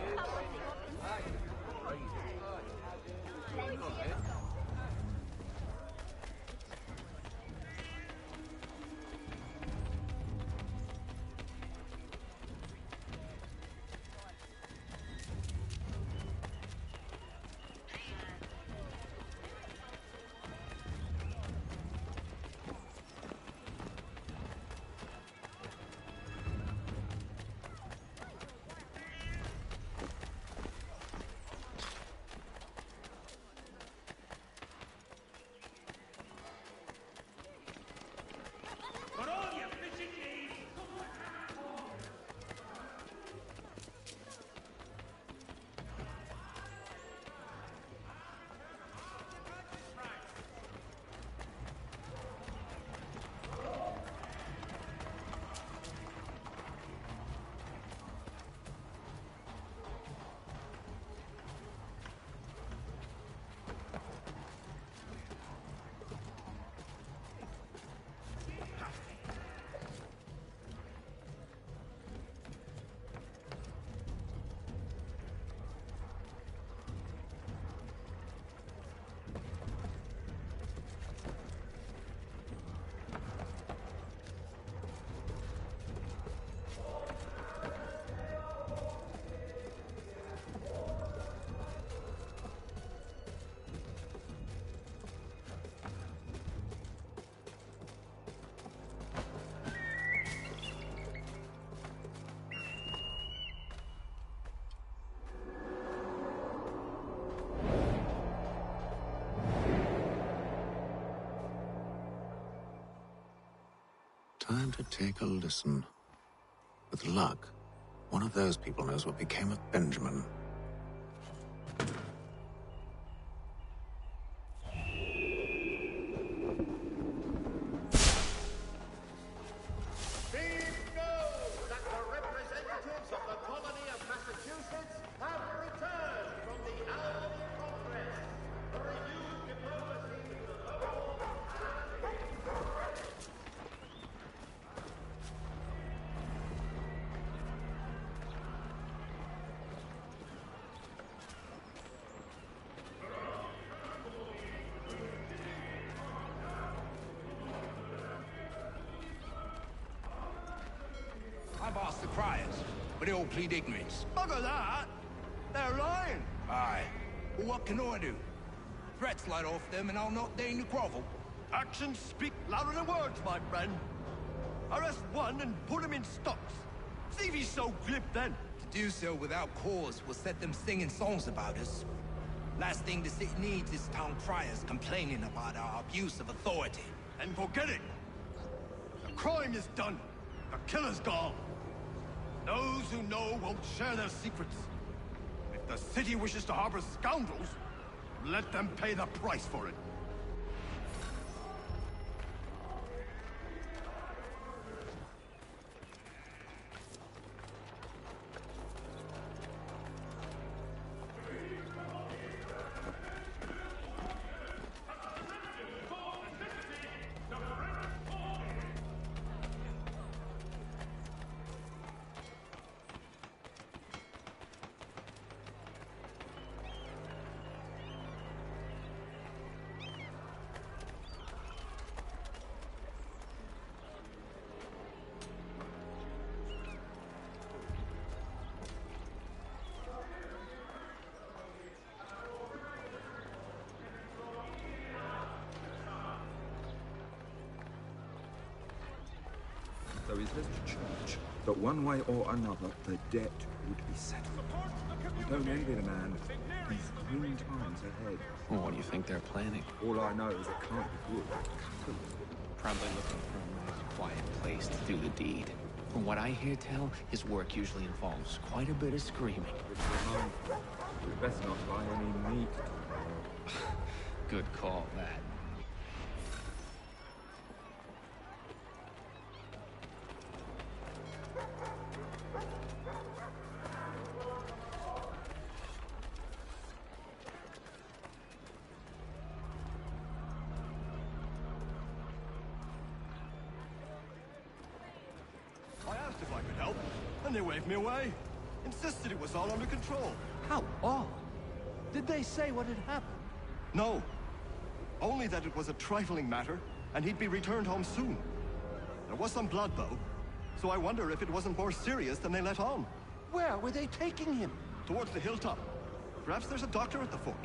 Time to take a listen. With luck, one of those people knows what became of Benjamin. I've asked the criers, but they all plead ignorance. Bugger that! They're lying! Aye. Well, what can I do? Threats light off them and I'll not deign to grovel. Actions speak louder than words, my friend. Arrest one and put him in stocks. See if he's so glib then. To do so without cause will set them singing songs about us. Last thing the city needs is town criers complaining about our abuse of authority. And forget it! The crime is done. The killer's gone. Those who know won't share their secrets. If the city wishes to harbor scoundrels, let them pay the price for it. so he's left to church. But one way or another, the debt would be settled. I don't envy the man. He's grim times ahead. Well, what do you think they're planning? All I know is it can't be good. Probably looking for a nice, quiet place to do the deed. From what I hear tell, his work usually involves quite a bit of screaming. We'd best not buy any meat. Good call, that. I asked if I could help, and they waved me away. Insisted it was all under control. How odd. Did they say what had happened? No. Only that it was a trifling matter, and he'd be returned home soon. There was some blood, though, so I wonder if it wasn't more serious than they let on. Where were they taking him? Towards the hilltop. Perhaps there's a doctor at the fort.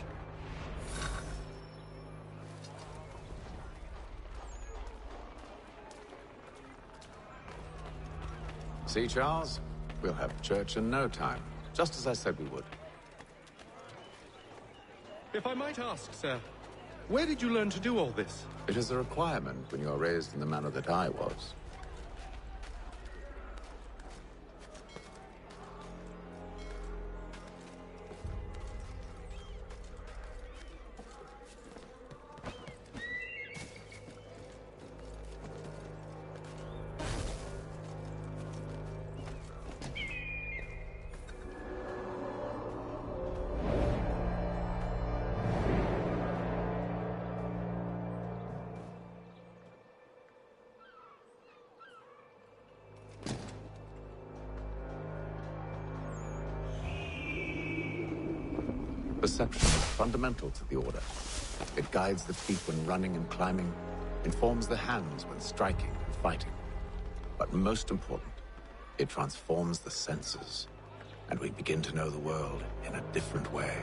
See, Charles? We'll have church in no time, just as I said we would. If I might ask, sir, where did you learn to do all this? It is a requirement when you are raised in the manner that I was. Perception is fundamental to the Order. It guides the feet when running and climbing, informs the hands when striking and fighting. But most important, it transforms the senses, and we begin to know the world in a different way.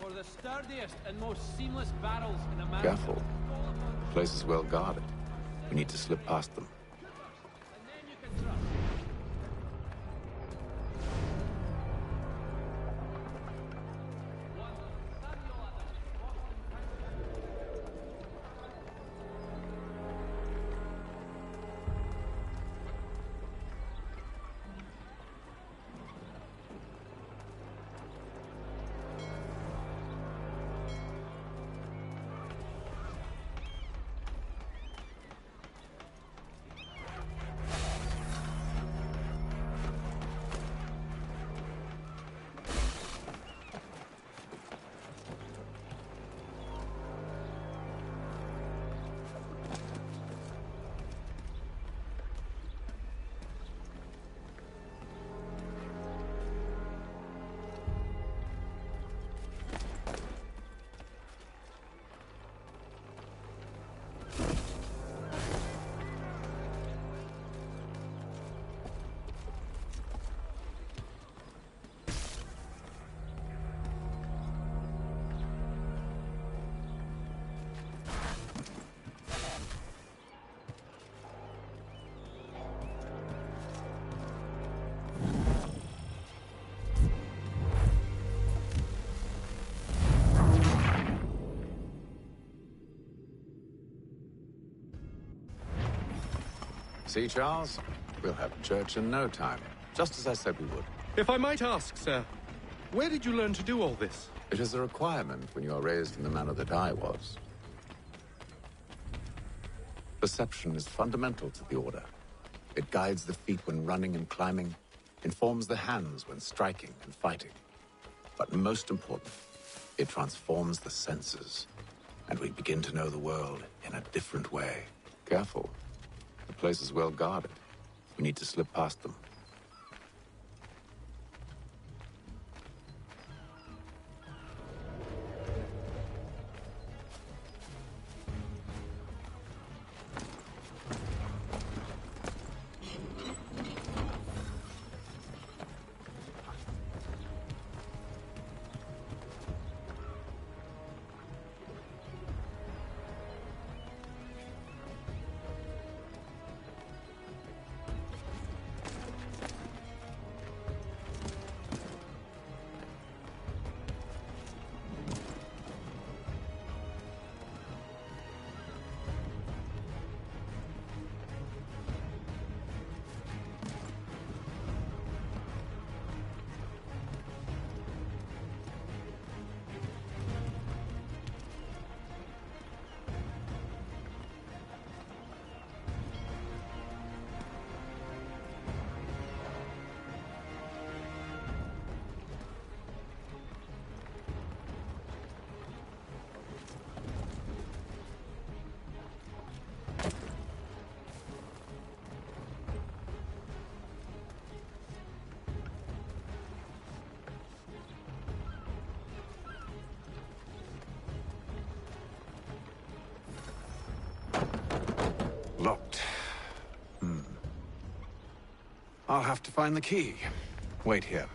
For the sturdiest and most seamless barrels in America. Careful. The place is well guarded. We need to slip past them. See, Charles? We'll have church in no time, just as I said we would. If I might ask, sir, where did you learn to do all this? It is a requirement when you are raised in the manner that I was. Perception is fundamental to the Order. It guides the feet when running and climbing, informs the hands when striking and fighting. But most important, it transforms the senses, and we begin to know the world in a different way. Careful. The place is well guarded. We need to slip past them. Locked. I'll have to find the key. Wait here.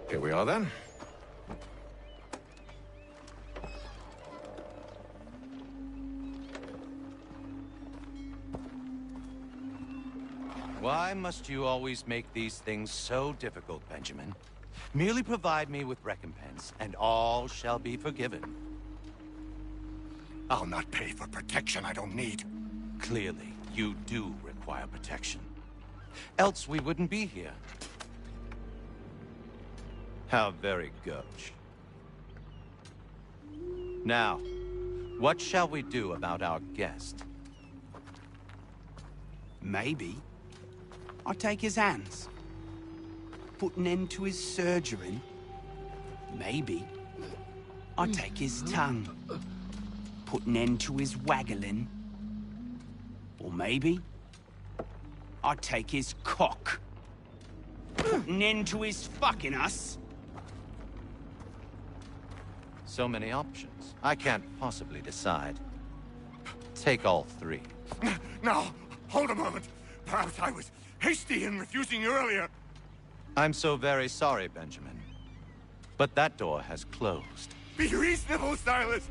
Here we are, then. Why must you always make these things so difficult, Benjamin? Merely provide me with recompense, and all shall be forgiven. I'll not pay for protection I don't need. Clearly, you do require protection. Else we wouldn't be here. How very gauche. Now, what shall we do about our guest? Maybe I take his hands, put an end to his surgery. Maybe I take his tongue, put an end to his waggling. Or maybe I take his cock, put an end to his fucking us. So many options. I can't possibly decide. Take all three. Now, hold a moment. Perhaps I was hasty in refusing you earlier. I'm so very sorry, Benjamin. But that door has closed. Be reasonable, Silas.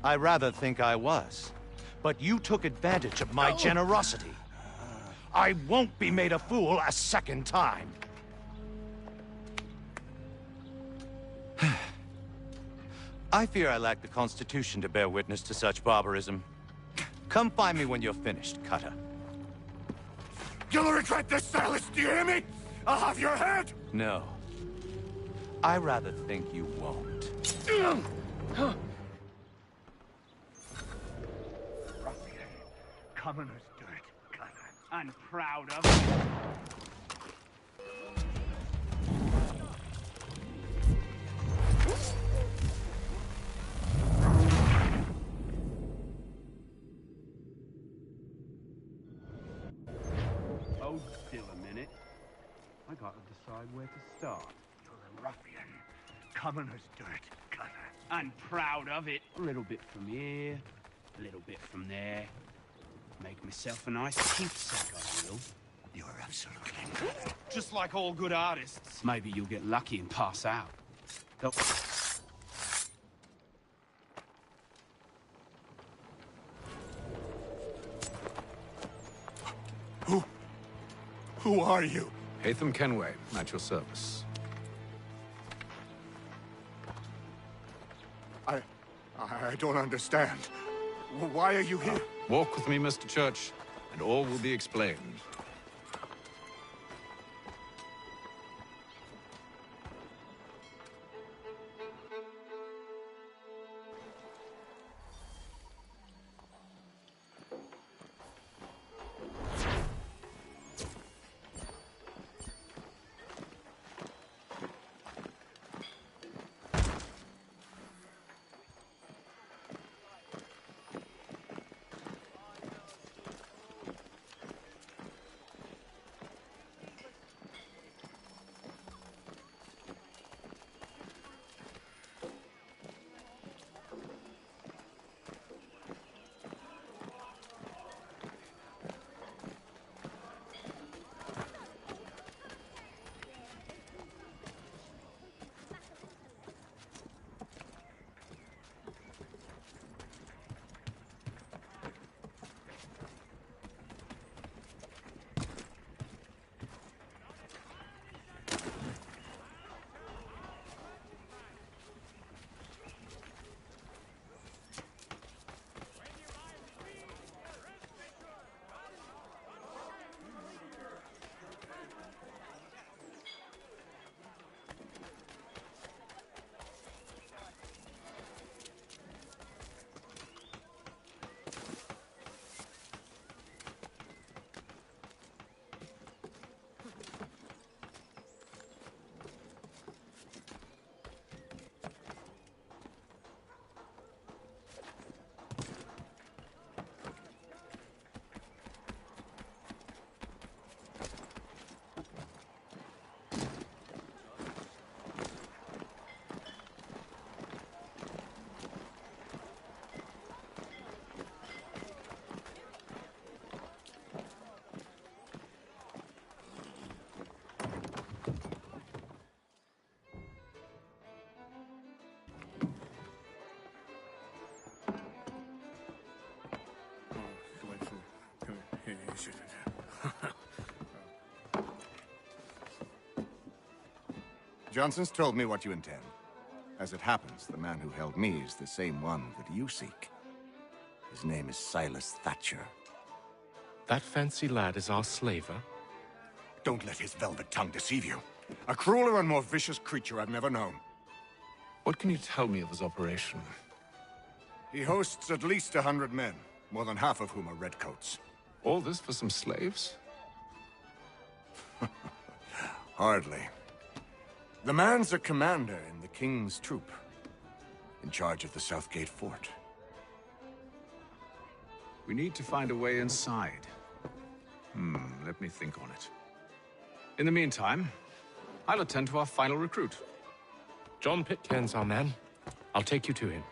I rather think I was. But you took advantage of my generosity. I won't be made a fool a second time. I fear I lack the constitution to bear witness to such barbarism. Come find me when you're finished, Cutter. You'll regret this, Silas, do you hear me? I'll have your head! No. I rather think you won't. Commoner's dirt, and proud of it. Hold still a minute. I gotta decide where to start. You're a ruffian. Commoner's dirt, and proud of it. A little bit from here, a little bit from there. Make myself a nice keepsake, I will. You're absolutely incredible. Just like all good artists. Maybe you'll get lucky and pass out. Who are you? Hatham Kenway, at your service. I don't understand. Why are you here? Walk with me, Mr. Church, and all will be explained. Johnson's told me what you intend. As it happens, the man who held me is the same one that you seek. His name is Silas Thatcher. That fancy lad is our slaver? Don't let his velvet tongue deceive you. A crueler and more vicious creature I've never known. What can you tell me of his operation? He hosts at least 100 men, more than half of whom are redcoats. All this for some slaves? Hardly. The man's a commander in the King's troop, in charge of the Southgate Fort. We need to find a way inside. Let me think on it. In the meantime, I'll attend to our final recruit. John Pitcairn's our man. I'll take you to him.